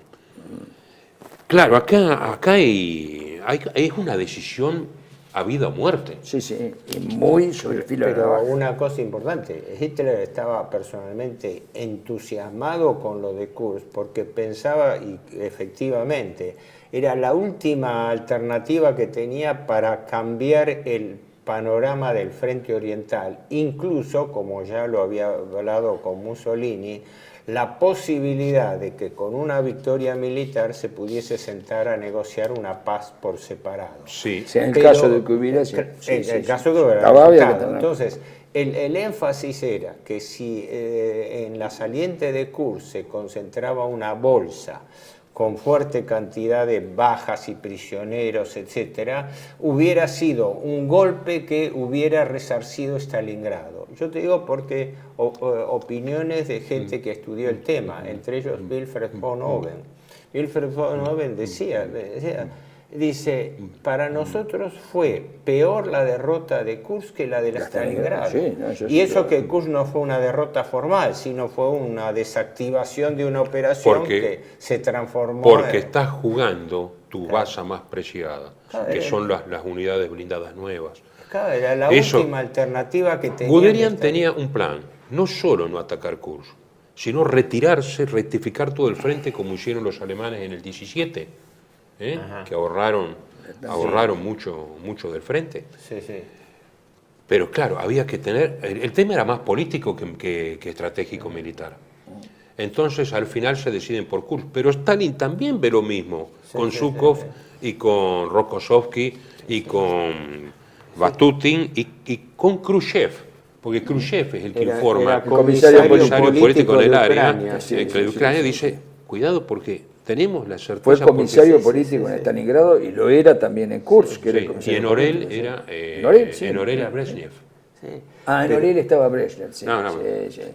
Claro, acá es una decisión a vida o muerte. Sí, y muy sobre el filo de la Pero navaja. una cosa importante, Hitler estaba personalmente entusiasmado con lo de Kursk porque pensaba, y efectivamente, era la última alternativa que tenía para cambiar el panorama del frente oriental, incluso, como ya lo había hablado con Mussolini, la posibilidad de que con una victoria militar se pudiese sentar a negociar una paz por separado. Sí. O sea, en el Pero- caso de que hubiera... en el caso que hubiera Estaba, había que resultado. tener- Entonces, El énfasis era que si en la saliente de Kursk se concentraba una bolsa con fuerte cantidad de bajas y prisioneros, etcétera, hubiera sido un golpe que hubiera resarcido Stalingrado. Yo te digo porque opiniones de gente que estudió el tema, entre ellos Wilfred von Owen. Wilfred von Owen dice, para nosotros fue peor la derrota de Kursk que la de Stalingrado. Sí, no, y eso que Kursk no fue una derrota formal, sino fue una desactivación de una operación que se transformó porque estás jugando tu base más preciada, que son las unidades blindadas nuevas. Claro, era la última alternativa que tenía. Guderian tenía un plan, no solo no atacar Kursk, sino retirarse, rectificar todo el frente como hicieron los alemanes en el 17, que ahorraron mucho del frente. Sí, sí. Pero claro, había que tener... El tema era más político que estratégico militar. Entonces, al final se deciden por Kursk. Pero Stalin también ve lo mismo con Zhukov y con Rokossovsky y con Batutin y con Khrushchev. Porque Khrushchev es el que informa, el comisario político en el área, de Ucrania dice, cuidado porque tenemos la certeza... Fue comisario político en Stalingrado y lo era también en Kursk. Que era el y comisario en Orel político, era, en Orel era Brezhnev. Sí. En Orel estaba Brezhnev, sí.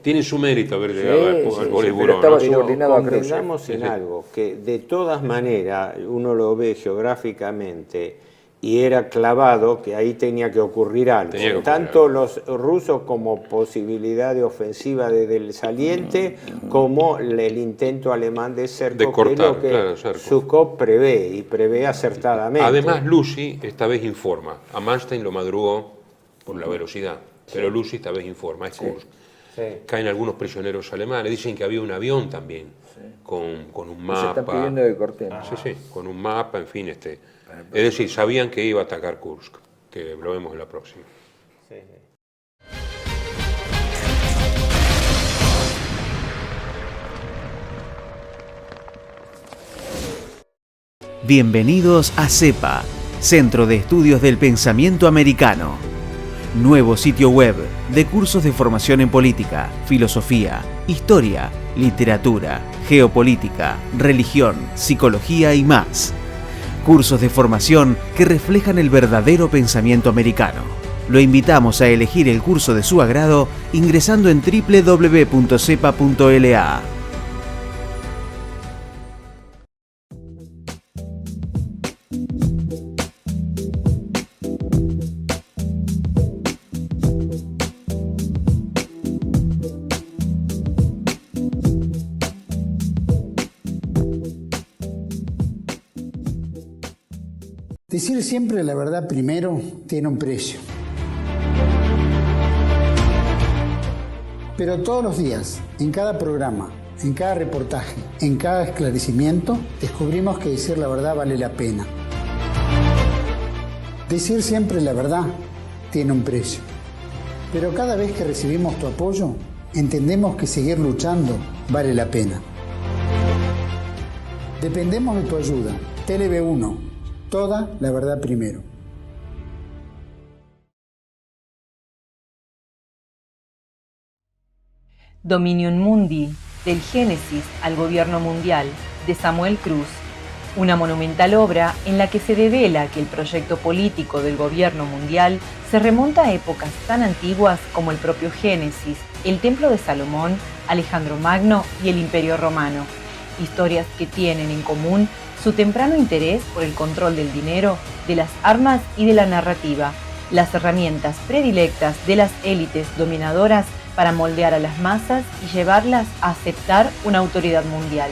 Tiene su mérito haber llegado al Politburó, pero estaba ¿no? subordinado a Khrushchev. Convengamos en algo, que de todas maneras uno lo ve geográficamente y era clavado que ahí tenía que ocurrir algo. Tanto los rusos como posibilidad de ofensiva desde el saliente, como el intento alemán de cerco, de cortar, que es lo que Zhukov prevé, y prevé acertadamente. Además, Lucy esta vez informa. A Manstein lo madrugó por la velocidad, pero Lucy esta vez informa, es Kursk. Sí. Caen algunos prisioneros alemanes, dicen que había un avión también, con un mapa. Se están pidiendo que cortemos. Sí, con un mapa, en fin. Es decir, sabían que iba a atacar Kursk, que lo vemos en la próxima. Sí. Bienvenidos a CEPA, Centro de Estudios del Pensamiento Americano. Nuevo sitio web de cursos de formación en política, filosofía, historia, literatura, geopolítica, religión, psicología y más. Cursos de formación que reflejan el verdadero pensamiento americano. Lo invitamos a elegir el curso de su agrado ingresando en www.cepa.la. Decir siempre la verdad primero tiene un precio. Pero todos los días, en cada programa, en cada reportaje, en cada esclarecimiento, descubrimos que decir la verdad vale la pena. Decir siempre la verdad tiene un precio. Pero cada vez que recibimos tu apoyo, entendemos que seguir luchando vale la pena. Dependemos de tu ayuda. TLB1. Toda la verdad primero. Dominium Mundi, del Génesis al Gobierno Mundial, de Samuel Cruz, una monumental obra en la que se devela que el proyecto político del Gobierno Mundial se remonta a épocas tan antiguas como el propio Génesis, el Templo de Salomón, Alejandro Magno y el Imperio Romano. Historias que tienen en común su temprano interés por el control del dinero, de las armas y de la narrativa, las herramientas predilectas de las élites dominadoras para moldear a las masas y llevarlas a aceptar una autoridad mundial.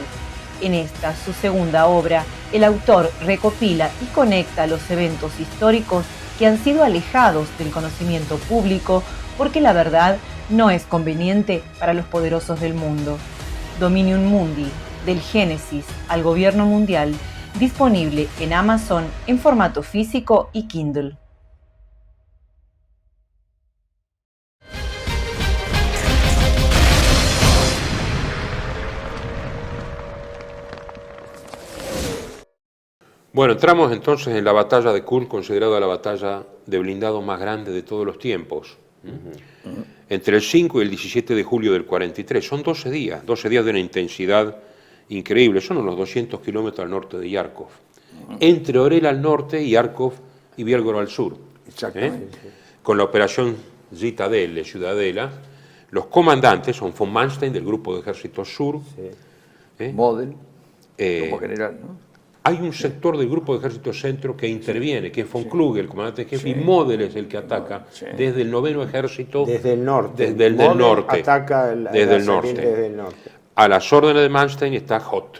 En esta, su segunda obra, el autor recopila y conecta los eventos históricos que han sido alejados del conocimiento público porque la verdad no es conveniente para los poderosos del mundo. Dominium Mundi, del Génesis al Gobierno Mundial, disponible en Amazon en formato físico y Kindle. Bueno, entramos entonces en la batalla de Kursk, considerada la batalla de blindados más grande de todos los tiempos. Entre el 5 y el 17 de julio del 43. Son 12 días de una intensidad increíble. Son unos 200 kilómetros al norte de Yarkov. Entre Orel al norte y Yarkov y Bielgorod al sur. Exactamente. Con la operación Zitadelle, Ciudadela, los comandantes son von Manstein del Grupo de Ejército Sur. Model, como general, ¿no? Hay un sector del Grupo de Ejército Centro que interviene, que es von Kluge, el comandante jefe, y Model es el que ataca desde el 9º Ejército. Desde el norte. Desde el Model norte. Ataca desde el norte. Desde el norte. A las órdenes de Manstein está Hoth,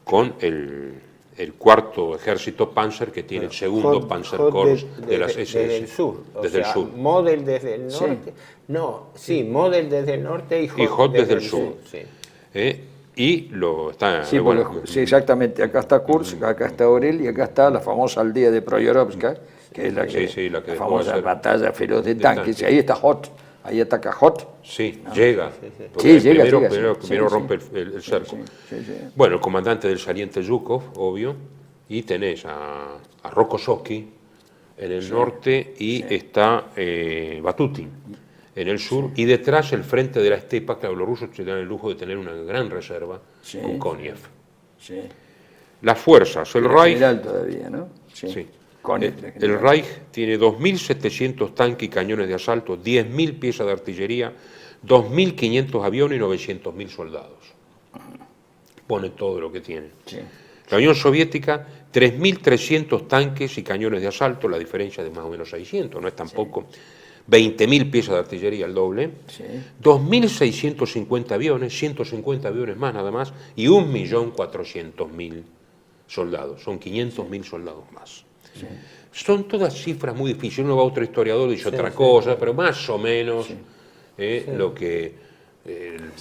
con el 4º Ejército Panzer, que tiene el 2º Panzerkorps de las SS. Desde el sur. Desde el sur. Model desde el norte. Model desde el norte y Hoth desde el sur. Y lo está... Sí, sí, exactamente. Acá está Kursk, acá está Orel y acá está la famosa aldea de Proyorovska, que es la famosa batalla feroz de tanques. Y ahí está Hoth, ahí ataca Hoth. Sí, llega. Sí, llega. Primero rompe el cerco. Bueno, el comandante del saliente Zhukov, obvio, y tenés a Rokossovski en el norte y está Batutin en el sur, y detrás el frente de la estepa. Claro, los rusos se dan el lujo de tener una gran reserva con Konev. Las fuerzas, el Reich... todavía, ¿no? Sí. El Reich tiene 2.700 tanques y cañones de asalto, 10.000 piezas de artillería, 2.500 aviones y 900.000 soldados. Pone todo lo que tiene. La Unión Soviética, 3.300 tanques y cañones de asalto, la diferencia de más o menos 600, no es tampoco. 20.000 piezas de artillería, el doble, 2.650 aviones, 150 aviones más nada más, y 1.400.000 soldados, son 500.000 soldados más. Son todas cifras muy difíciles, uno va a otro historiador y dice otra cosa, pero más o menos lo que,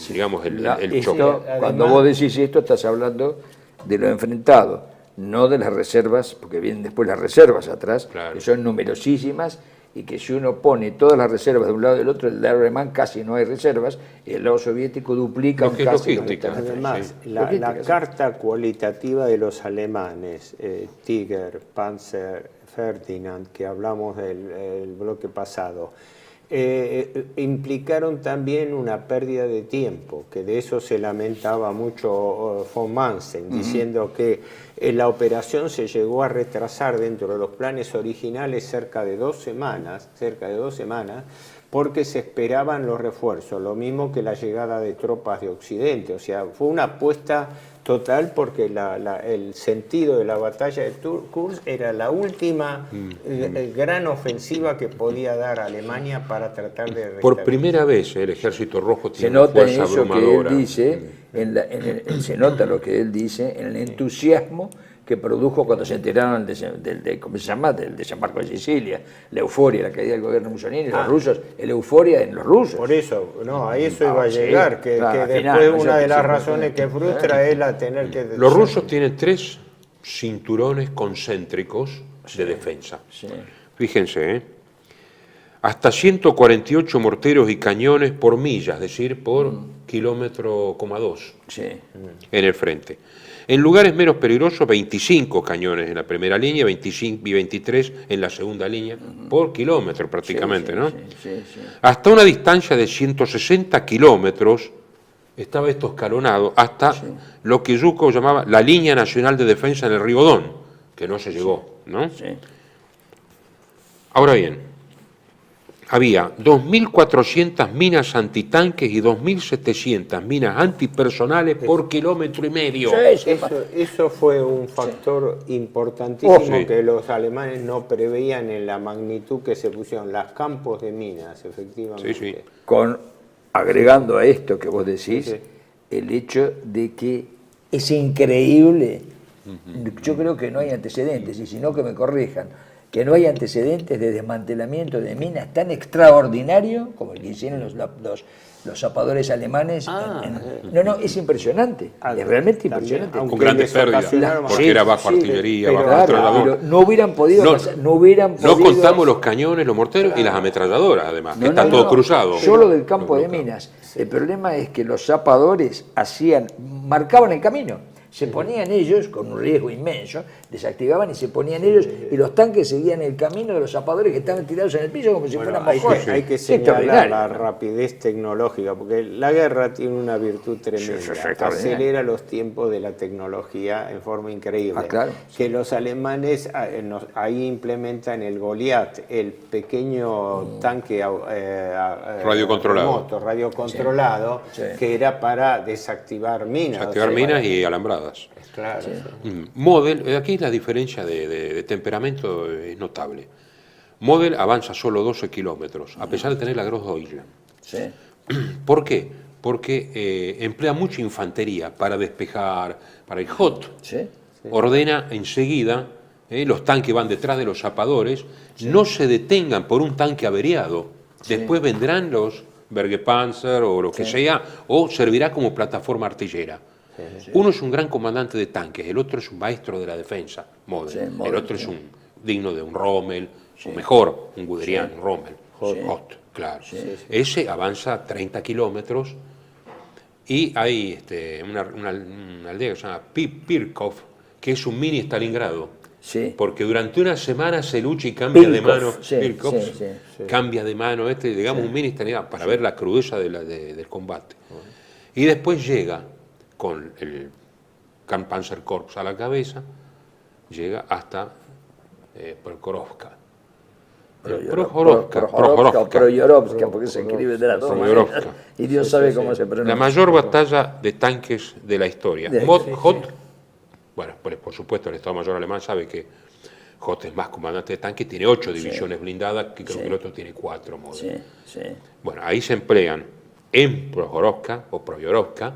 digamos, el choque. Cuando vos decís esto, estás hablando de lo enfrentado, no de las reservas, porque vienen después las reservas atrás, que son numerosísimas, y que si uno pone todas las reservas de un lado y del otro, el lado alemán casi no hay reservas, y el lado soviético duplica casi. Además, la carta cualitativa de los alemanes, Tiger, Panzer, Ferdinand, que hablamos del bloque pasado, implicaron también una pérdida de tiempo, que de eso se lamentaba mucho von Manstein, diciendo que la operación se llegó a retrasar dentro de los planes originales cerca de 2 semanas, porque se esperaban los refuerzos, lo mismo que la llegada de tropas de Occidente. O sea, fue una apuesta total, porque el sentido de la batalla de Kursk era la última gran ofensiva que podía dar Alemania para tratar de restablecer. Por primera vez el Ejército Rojo tiene una fuerza abrumadora. Que él dice, se nota lo que él dice en el entusiasmo que produjo cuando se enteraron ¿cómo se llama?, del desembarco de Sicilia, la euforia, la caída del gobierno Mussolini, los rusos, la euforia en los rusos. Por eso, a eso iba a llegar, que después una de las razones que frustra es la tener que... Los rusos tienen 3 cinturones concéntricos de defensa. Fíjense, hasta 148 morteros y cañones por milla, es decir, por kilómetro, 2 en el frente. En lugares menos peligrosos, 25 cañones en la primera línea, 25 y 23 en la segunda línea, por kilómetro prácticamente, ¿no? Hasta una distancia de 160 kilómetros estaba esto escalonado, hasta lo que Zhukov llamaba la línea nacional de defensa en el río Don, que no se llegó, ¿no? Ahora bien, había 2.400 minas antitanques y 2.700 minas antipersonales por kilómetro y medio. Eso fue un factor importantísimo que los alemanes no preveían en la magnitud que se pusieron. Los campos de minas, efectivamente. Agregando a esto que vos decís, el hecho de que es increíble, yo creo que no hay antecedentes, y si no que me corrijan, que no hay antecedentes de desmantelamiento de minas tan extraordinario como el que hicieron los zapadores alemanes. Es impresionante, es realmente impresionante. Con grandes pérdidas, porque era bajo artillería, bajo ametralladora. No hubieran podido... No contamos los cañones, los morteros y las ametralladoras, además, que está todo cruzado. Solo del campo de minas. El problema es que los zapadores marcaban el camino. Se ponían ellos, con un riesgo inmenso, desactivaban y se ponían ellos, y los tanques seguían el camino de los zapadores que estaban tirados en el piso como si fueran mojones. Hay que señalar la rapidez tecnológica, porque la guerra tiene una virtud tremenda, acelera los tiempos de la tecnología en forma increíble. Claro. Que los alemanes ahí implementan el Goliath, el pequeño tanque radiocontrolado, que era para desactivar minas. Desactivar minas y alambradas. Claro. Sí. Model, aquí la diferencia de temperamento es notable. Model avanza solo 12 kilómetros, a pesar de tener la Großdeutschland. Sí. ¿Por qué? Porque emplea mucha infantería para despejar, para el Hot. Sí. Ordena enseguida, los tanques van detrás de los zapadores, no se detengan por un tanque averiado. Después vendrán los Bergepanzer o lo que sea, o servirá como plataforma artillera. Uno es un gran comandante de tanques, el otro es un maestro de la defensa, Model. El otro es un digno de un Rommel, o mejor, un Guderian, un Rommel, Hot, claro. Ese avanza 30 kilómetros y hay una aldea que se llama Pirkov, que es un mini Stalingrado. Sí. Porque durante una semana se lucha y cambia de mano. Pirkov, cambia de mano, digamos un mini Stalingrado, para ver la crudeza del combate. Y después llega con el Panzerkorps a la cabeza, llega hasta Prokhorovka. Prokhorovka, porque se escribe de la toma. Y Dios sabe cómo se pronuncia. La mayor batalla de tanques de la historia. Hot, bueno, por supuesto el Estado Mayor alemán sabe que Hot es más comandante de tanques, tiene 8 divisiones blindadas, que creo que el otro tiene 4 modelos. Bueno, ahí se emplean en Prokhorovka o Prokhorovka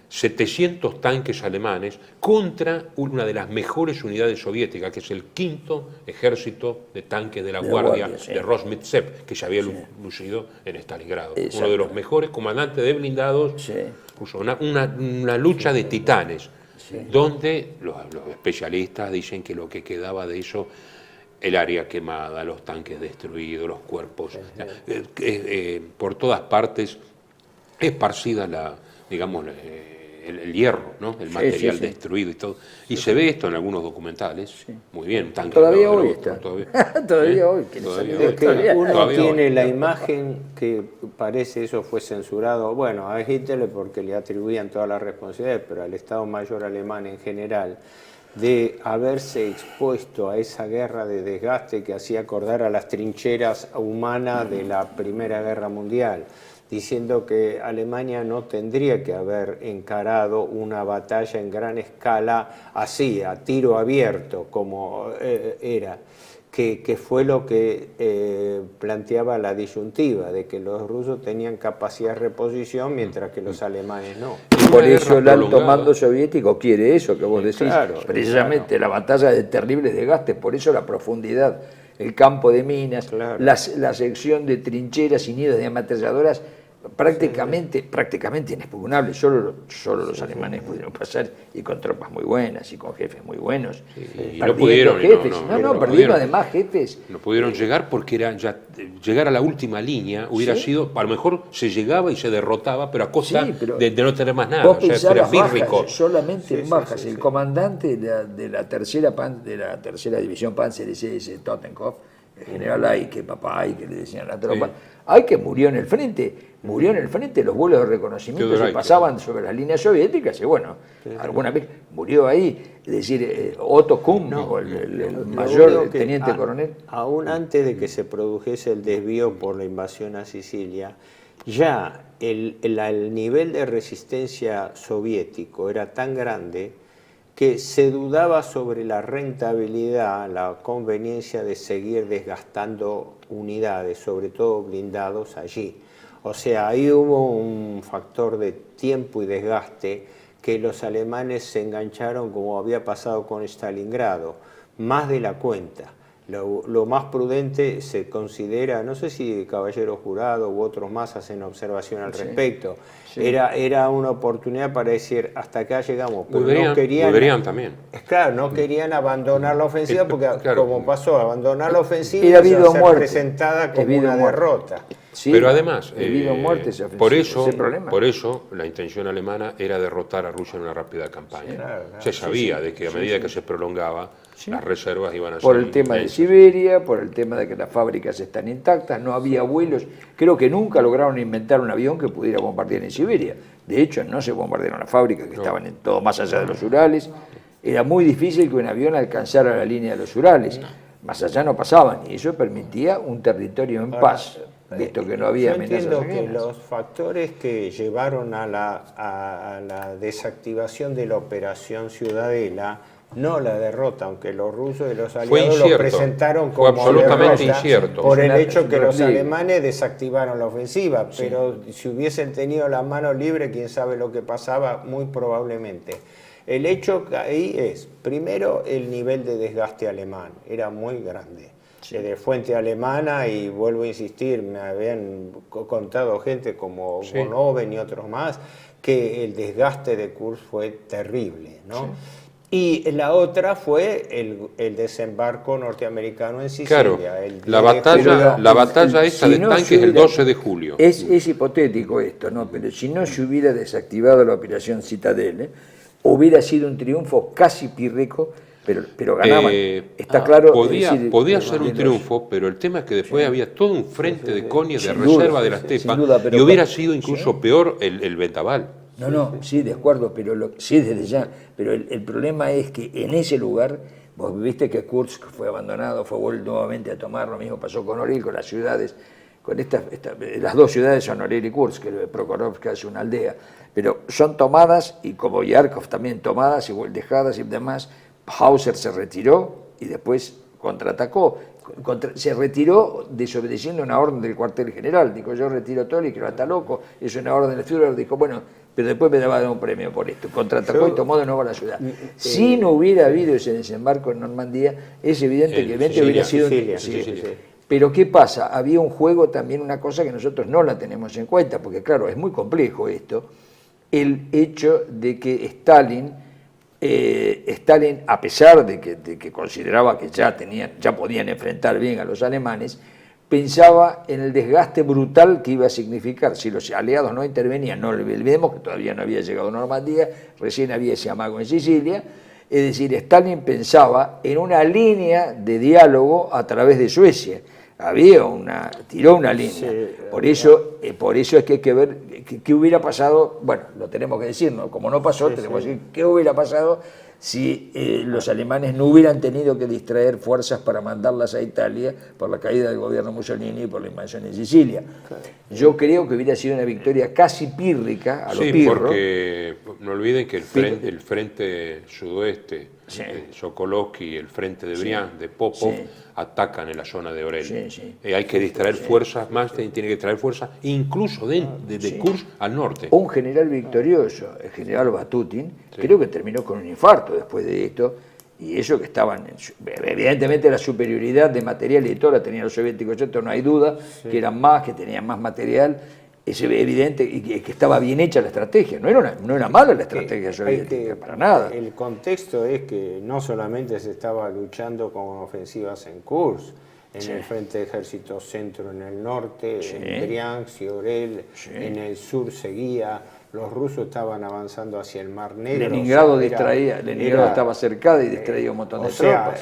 700 tanques alemanes contra una de las mejores unidades soviéticas, que es el 5º ejército de tanques de la Guardia de Rosmitsev, que se había lucido en Stalingrado. Uno de los mejores comandantes de blindados, puso una lucha de titanes, donde los especialistas dicen que lo que quedaba de eso, el área quemada, los tanques destruidos, los cuerpos, por todas partes, esparcida digamos, el hierro, ¿no? El material destruido y todo. Y se ve esto en algunos documentales. Muy bien, un tanque. Todavía hoy está. Todavía hoy. Uno tiene la imagen que parece eso fue censurado, bueno, a Hitler porque le atribuían toda la responsabilidad, pero al Estado Mayor alemán en general, de haberse expuesto a esa guerra de desgaste que hacía acordar a las trincheras humanas de la Primera Guerra Mundial, diciendo que Alemania no tendría que haber encarado una batalla en gran escala así, a tiro abierto, como era, que fue lo que planteaba la disyuntiva, de que los rusos tenían capacidad de reposición mientras que los alemanes no. Por eso el alto mando soviético quiere eso que vos decís, precisamente la batalla de terribles desgastes, por eso la profundidad, el campo de minas, la sección de trincheras y nidos de ametralladoras prácticamente inexpugnable. Solo los alemanes pudieron pasar, y con tropas muy buenas y con jefes muy buenos. Y no pudieron. Perdiendo además jefes. No pudieron llegar porque llegar a la última línea hubiera sido, a lo mejor se llegaba y se derrotaba, pero a costa de no tener más nada. Vos pensabas solamente en bajas. El comandante de la tercera división Panzer SS, Totenkopf, el general Aike, papá Aike, le decían a la tropa, Aike murió en el frente, los vuelos de reconocimiento se pasaban sobre las líneas soviéticas, y bueno, alguna vez murió ahí, es decir, Otto Kuhn, el mayor, el teniente coronel. Aún antes de que se produjese el desvío por la invasión a Sicilia, ya el nivel de resistencia soviético era tan grande que se dudaba sobre la rentabilidad, la conveniencia de seguir desgastando unidades, sobre todo blindados allí. O sea, ahí hubo un factor de tiempo y desgaste que los alemanes se engancharon, como había pasado con Stalingrado, más de la cuenta. Lo más prudente se considera, no sé si Caballero Jurado u otros más hacen observación al respecto, era una oportunidad para decir hasta acá llegamos, pero no querían también. Claro, no querían abandonar la ofensiva porque como pasó, abandonar la ofensiva y y ser presentada como una derrota. Sí, pero además, debido a muertes y por ofensivos, eso la intención alemana era derrotar a Rusia en una rápida campaña. Claro, Se sabía de que a medida que se prolongaba, las reservas iban a ser por el tema de inmensas. Siberia, por el tema de que las fábricas están intactas, no había vuelos. Creo que nunca lograron inventar un avión que pudiera bombardear en Siberia. De hecho, no se bombardearon las fábricas que estaban en todo más allá de los Urales. Era muy difícil que un avión alcanzara la línea de los Urales. Más allá no pasaban y eso permitía un territorio en paz, visto que no había Yo amenazas entiendo que ajenas. los factores que llevaron a la desactivación de la Operación Ciudadela, no la derrota, aunque los rusos y los aliados lo incierto, presentaron fue como absolutamente derrota incierto. por el Es hecho un que los repliegue. alemanes desactivaron la ofensiva, pero si hubiesen tenido las manos libres, quién sabe lo que pasaba, muy probablemente. El hecho que ahí es, primero, el nivel de desgaste alemán, era muy grande. De fuente alemana, y vuelvo a insistir, me habían contado gente como von Oven y otros más, que el desgaste de Kursk fue terrible, ¿no? Y la otra fue el desembarco norteamericano en Sicilia. Claro, el la 10 de batalla, julio. la batalla esta si de no tanques se el hubiera- 12 de julio. Es hipotético esto, ¿no? Pero si no se hubiera desactivado la operación Citadel, hubiera sido un triunfo casi pírrico, pero ganaban. Está claro. Podía es ser un decir, triunfo, pero el tema es que después había todo un frente de conies de Sin duda, reserva de la sin estepa duda, pero y hubiera con- sido incluso peor el vendaval. No, sí, de acuerdo, pero sí, desde ya. Pero el problema es que en ese lugar, vos viste que Kursk fue abandonado, fue vuelto nuevamente a tomar, lo mismo pasó con Orel, con las ciudades, con las dos ciudades son Orel y Kursk, que Prokhorovka es una aldea, pero son tomadas, y como Yarkov también tomadas, igual dejadas y demás. Hauser se retiró y después contraatacó. Se retiró desobedeciendo una orden del cuartel general. Dijo, yo retiro todo y que está loco. Es una orden del Führer. Dijo, bueno, pero después me daba un premio por esto. Contraatacó y tomó de nuevo la ciudad. Si no hubiera habido ese desembarco en Normandía, es evidente que el evento hubiera sido... Sicilia. Pero ¿qué pasa? Había un juego también, una cosa que nosotros no la tenemos en cuenta, porque claro, es muy complejo esto, el hecho de que Stalin, a pesar de que consideraba que ya podían enfrentar bien a los alemanes, pensaba en el desgaste brutal que iba a significar si los aliados no intervenían. No olvidemos que todavía no había llegado a Normandía, recién había ese amago en Sicilia. Es decir, Stalin pensaba en una línea de diálogo a través de Suecia. Tiró una línea. Por eso es que hay que ver qué hubiera pasado. Bueno, lo tenemos que decir, ¿no? Como no pasó, tenemos que decir qué hubiera pasado si los alemanes no hubieran tenido que distraer fuerzas para mandarlas a Italia por la caída del gobierno Mussolini y por la invasión en Sicilia. Yo creo que hubiera sido una victoria casi pírrica a lo pirro. Porque no olviden que el frente sudoeste, Sokolovsky y el frente de Briand, de Popov, atacan en la zona de Orel. Hay que distraer fuerzas más, tiene que traer fuerzas incluso de Kursk al norte. Un general victorioso, el general Batutin, creo que terminó con un infarto después de esto, y eso que estaban, evidentemente la superioridad de material y todo la tenían los soviéticos, esto no hay duda, que eran más, que tenían más material, es evidente y que estaba bien hecha la estrategia, no era mala la estrategia soviética, para nada. El contexto es que no solamente se estaba luchando con ofensivas en Kursk, en el Frente de Ejército Centro en el norte, en Briansk y Orel, en el sur seguía, los rusos estaban avanzando hacia el Mar Negro. Leningrado estaba cercada y distraía un montón de tropas.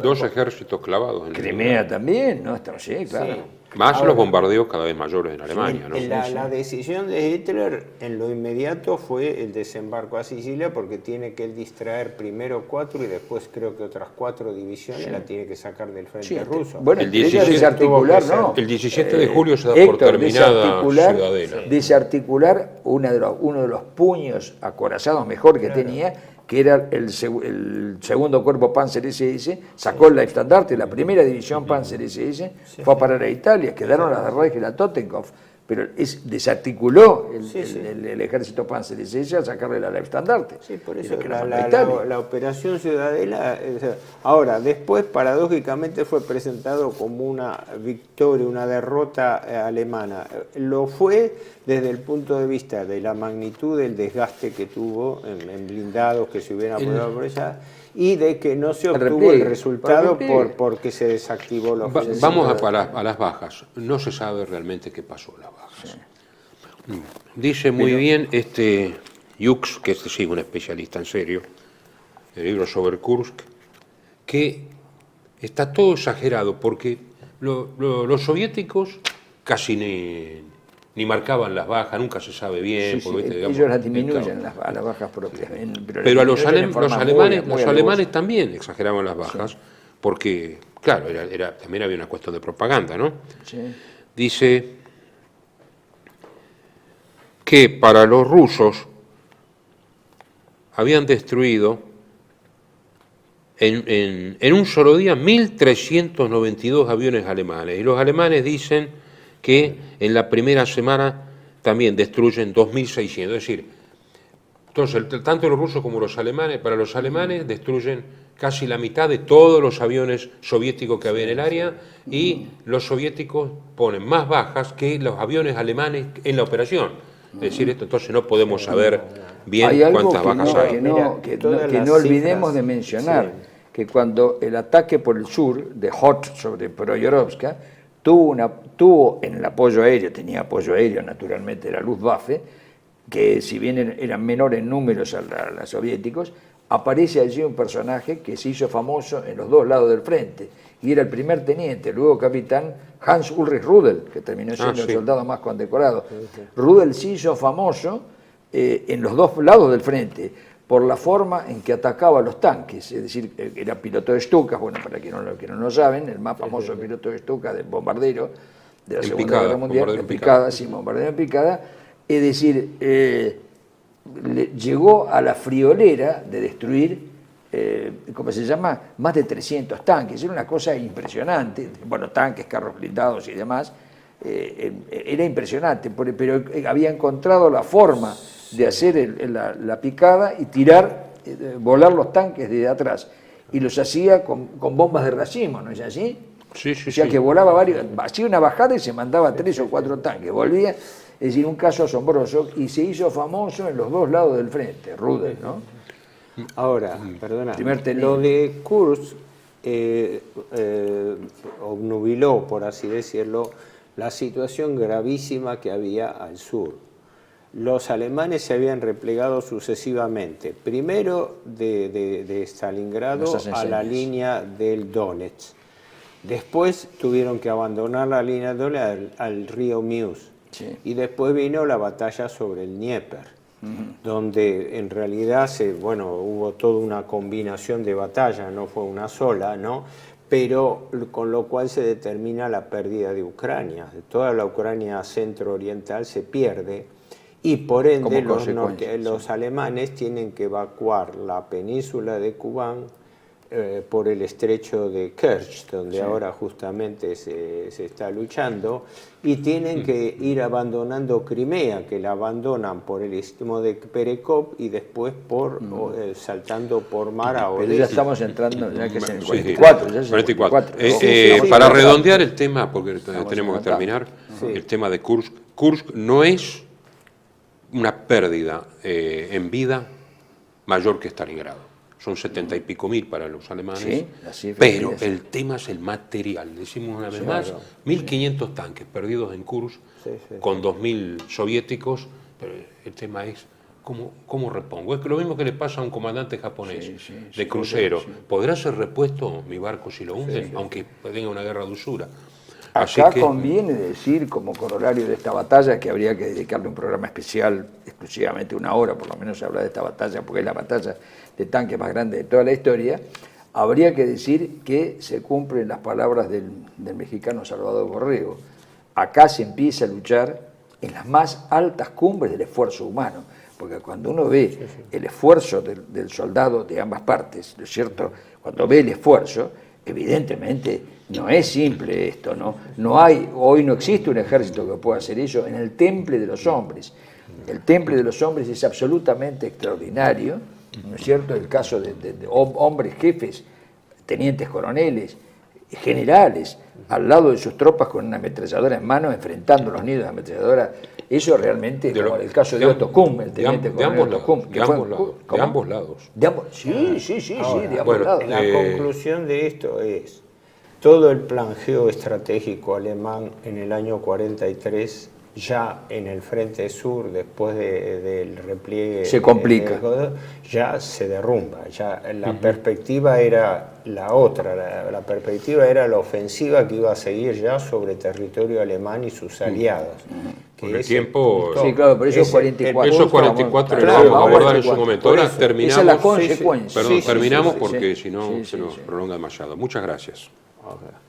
Dos ejércitos clavados en Crimea también, ¿no? Sí, claro. Más los bombardeos cada vez mayores en Alemania, ¿no? La decisión de Hitler en lo inmediato fue el desembarco a Sicilia, porque tiene que él distraer primero 4 y después creo que otras 4 divisiones la tiene que sacar del frente ruso. Bueno, el 17 desarticular, ¿no? El 17 de julio se da por Héctor, terminada Ciudadela. Desarticular uno de los puños acorazados mejor que tenía, que era el segundo cuerpo Panzer SS, sacó el Leibstandarte, la primera división Panzer SS, fue a parar a Italia, quedaron las de Reich y la Totenkopf, pero desarticuló el ejército Panzer SS a sacarle la Leibstandarte. Sí, por eso la operación Ciudadela. Ahora, después, paradójicamente, fue presentado como una victoria, una derrota alemana. Lo fue desde el punto de vista de la magnitud del desgaste que tuvo en blindados que se hubieran apoyado por ella, y de que no se Al obtuvo repliegue, el resultado al repliegue. porque se desactivó la ofensiva. Vamos a las bajas. No se sabe realmente qué pasó en las bajas. Dice muy bien Hughes, que sí es un especialista en serio, el libro sobre Kursk, que está todo exagerado porque los soviéticos casi ni marcaban las bajas, nunca se sabe bien. Sí, sí, porque, digamos, ellos las disminuyen a las bajas propias. Pero a los disminuyen en forma muy alemanes también exageraban las bajas, porque, claro, también había una cuestión de propaganda, ¿no? Sí. Dice que para los rusos habían destruido en un solo día 1.392 aviones alemanes. Y los alemanes dicen que en la primera semana también destruyen 2.600. Es decir, entonces, tanto los rusos como los alemanes, para los alemanes destruyen casi la mitad de todos los aviones soviéticos que había en el área, y los soviéticos ponen más bajas que los aviones alemanes en la operación. Es decir, entonces no podemos saber bien Hay algo cuántas bajas hay. que no olvidemos de mencionar, que cuando el ataque por el sur de Hoth sobre Proyorovska tuvo en el apoyo aéreo, tenía apoyo aéreo naturalmente la Luftwaffe, que si bien eran menores en números a los soviéticos, aparece allí un personaje que se hizo famoso en los dos lados del frente, y era el primer teniente, luego capitán Hans Ulrich Rudel, que terminó siendo el soldado más condecorado. Rudel se hizo famoso en los dos lados del frente por la forma en que atacaba los tanques, es decir, era piloto de Stuka, bueno, para quienes no lo saben, el más famoso piloto de Stuka, del bombardero de la Segunda Guerra Mundial, en picada, sí, bombardero en picada, es decir, llegó a la friolera de destruir, ¿cómo se llama?, más de 300 tanques. Era una cosa impresionante, bueno, tanques, carros blindados y demás, era impresionante, pero había encontrado la forma de hacer la picada y tirar, volar los tanques desde atrás, y los hacía con bombas de racimo, ¿no es así? Sí, sí, o sea sí. que volaba varios, hacía una bajada y se mandaba 3 o 4 tanques, volvía. Es decir, un caso asombroso, y se hizo famoso en los dos lados del frente, Rudel, ¿no? Ahora, perdona, Primer teniente. lo de Kursk obnubiló, por así decirlo, la situación gravísima que había al sur. Los alemanes se habían replegado sucesivamente, primero de Stalingrado a la línea del Donetsk. Después tuvieron que abandonar la línea del Donetsk al río Mius. Sí. Y después vino la batalla sobre el Dnieper, donde en realidad hubo toda una combinación de batallas, no fue una sola, ¿no? Pero con lo cual se determina la pérdida de Ucrania. Toda la Ucrania centro-oriental se pierde, y por ende los alemanes tienen que evacuar la península de Kubán por el estrecho de Kerch, donde ahora justamente se está luchando, y tienen que ir abandonando Crimea, que la abandonan por el istmo de Perekop y después saltando por mar a Odessa. Pero ya estamos entrando, ya que es en el 44. Ya es el 44. Para redondear el tema, porque tenemos que terminar, el tema de Kursk. Kursk no es una pérdida en vida mayor que Stalingrado. Son 70 y pico mil para los alemanes, pero el tema es el material. Decimos una vez más, 1.500 tanques perdidos en Kursk, con 2.000 soviéticos, pero el tema es cómo repongo. Es que lo mismo que le pasa a un comandante japonés de crucero. ¿Podrá ser repuesto mi barco si lo hunden, aunque tenga una guerra de usura? Acá conviene decir, como corolario de esta batalla, que habría que dedicarle un programa especial, exclusivamente 1 hora, por lo menos se habla de esta batalla, porque es la batalla de tanques más grande de toda la historia. Habría que decir que se cumplen las palabras del mexicano Salvador Borrego. Acá se empieza a luchar en las más altas cumbres del esfuerzo humano, porque cuando uno ve el esfuerzo del soldado de ambas partes, ¿no es cierto?, cuando ve el esfuerzo, evidentemente no es simple esto, hoy no existe un ejército que pueda hacer eso en el temple de los hombres. El temple de los hombres es absolutamente extraordinario, ¿no es cierto? El caso de hombres jefes, tenientes coroneles, generales al lado de sus tropas con una ametralladora en mano, enfrentando los nidos de ametralladora. Eso realmente, como en el caso de Otto Kuhn, el teniente coronel Otto Kuhn. De ambos lados. Sí, Ahora, de ambos lados. La conclusión de esto es, todo el plan geoestratégico alemán en el año 43, ya en el frente sur, después del repliegue, se complica. Ya se derrumba. Ya la perspectiva era la otra, la perspectiva era la ofensiva que iba a seguir ya sobre territorio alemán y sus aliados. Con el tiempo... Sí, claro, pero eso es 44. Eso 44 Claro, lo vamos a abordar en su momento. Ahora terminamos. Esa es la consecuencia. Perdón, terminamos Sí, porque si no sí, se nos sí. prolonga demasiado. Muchas gracias. Okay.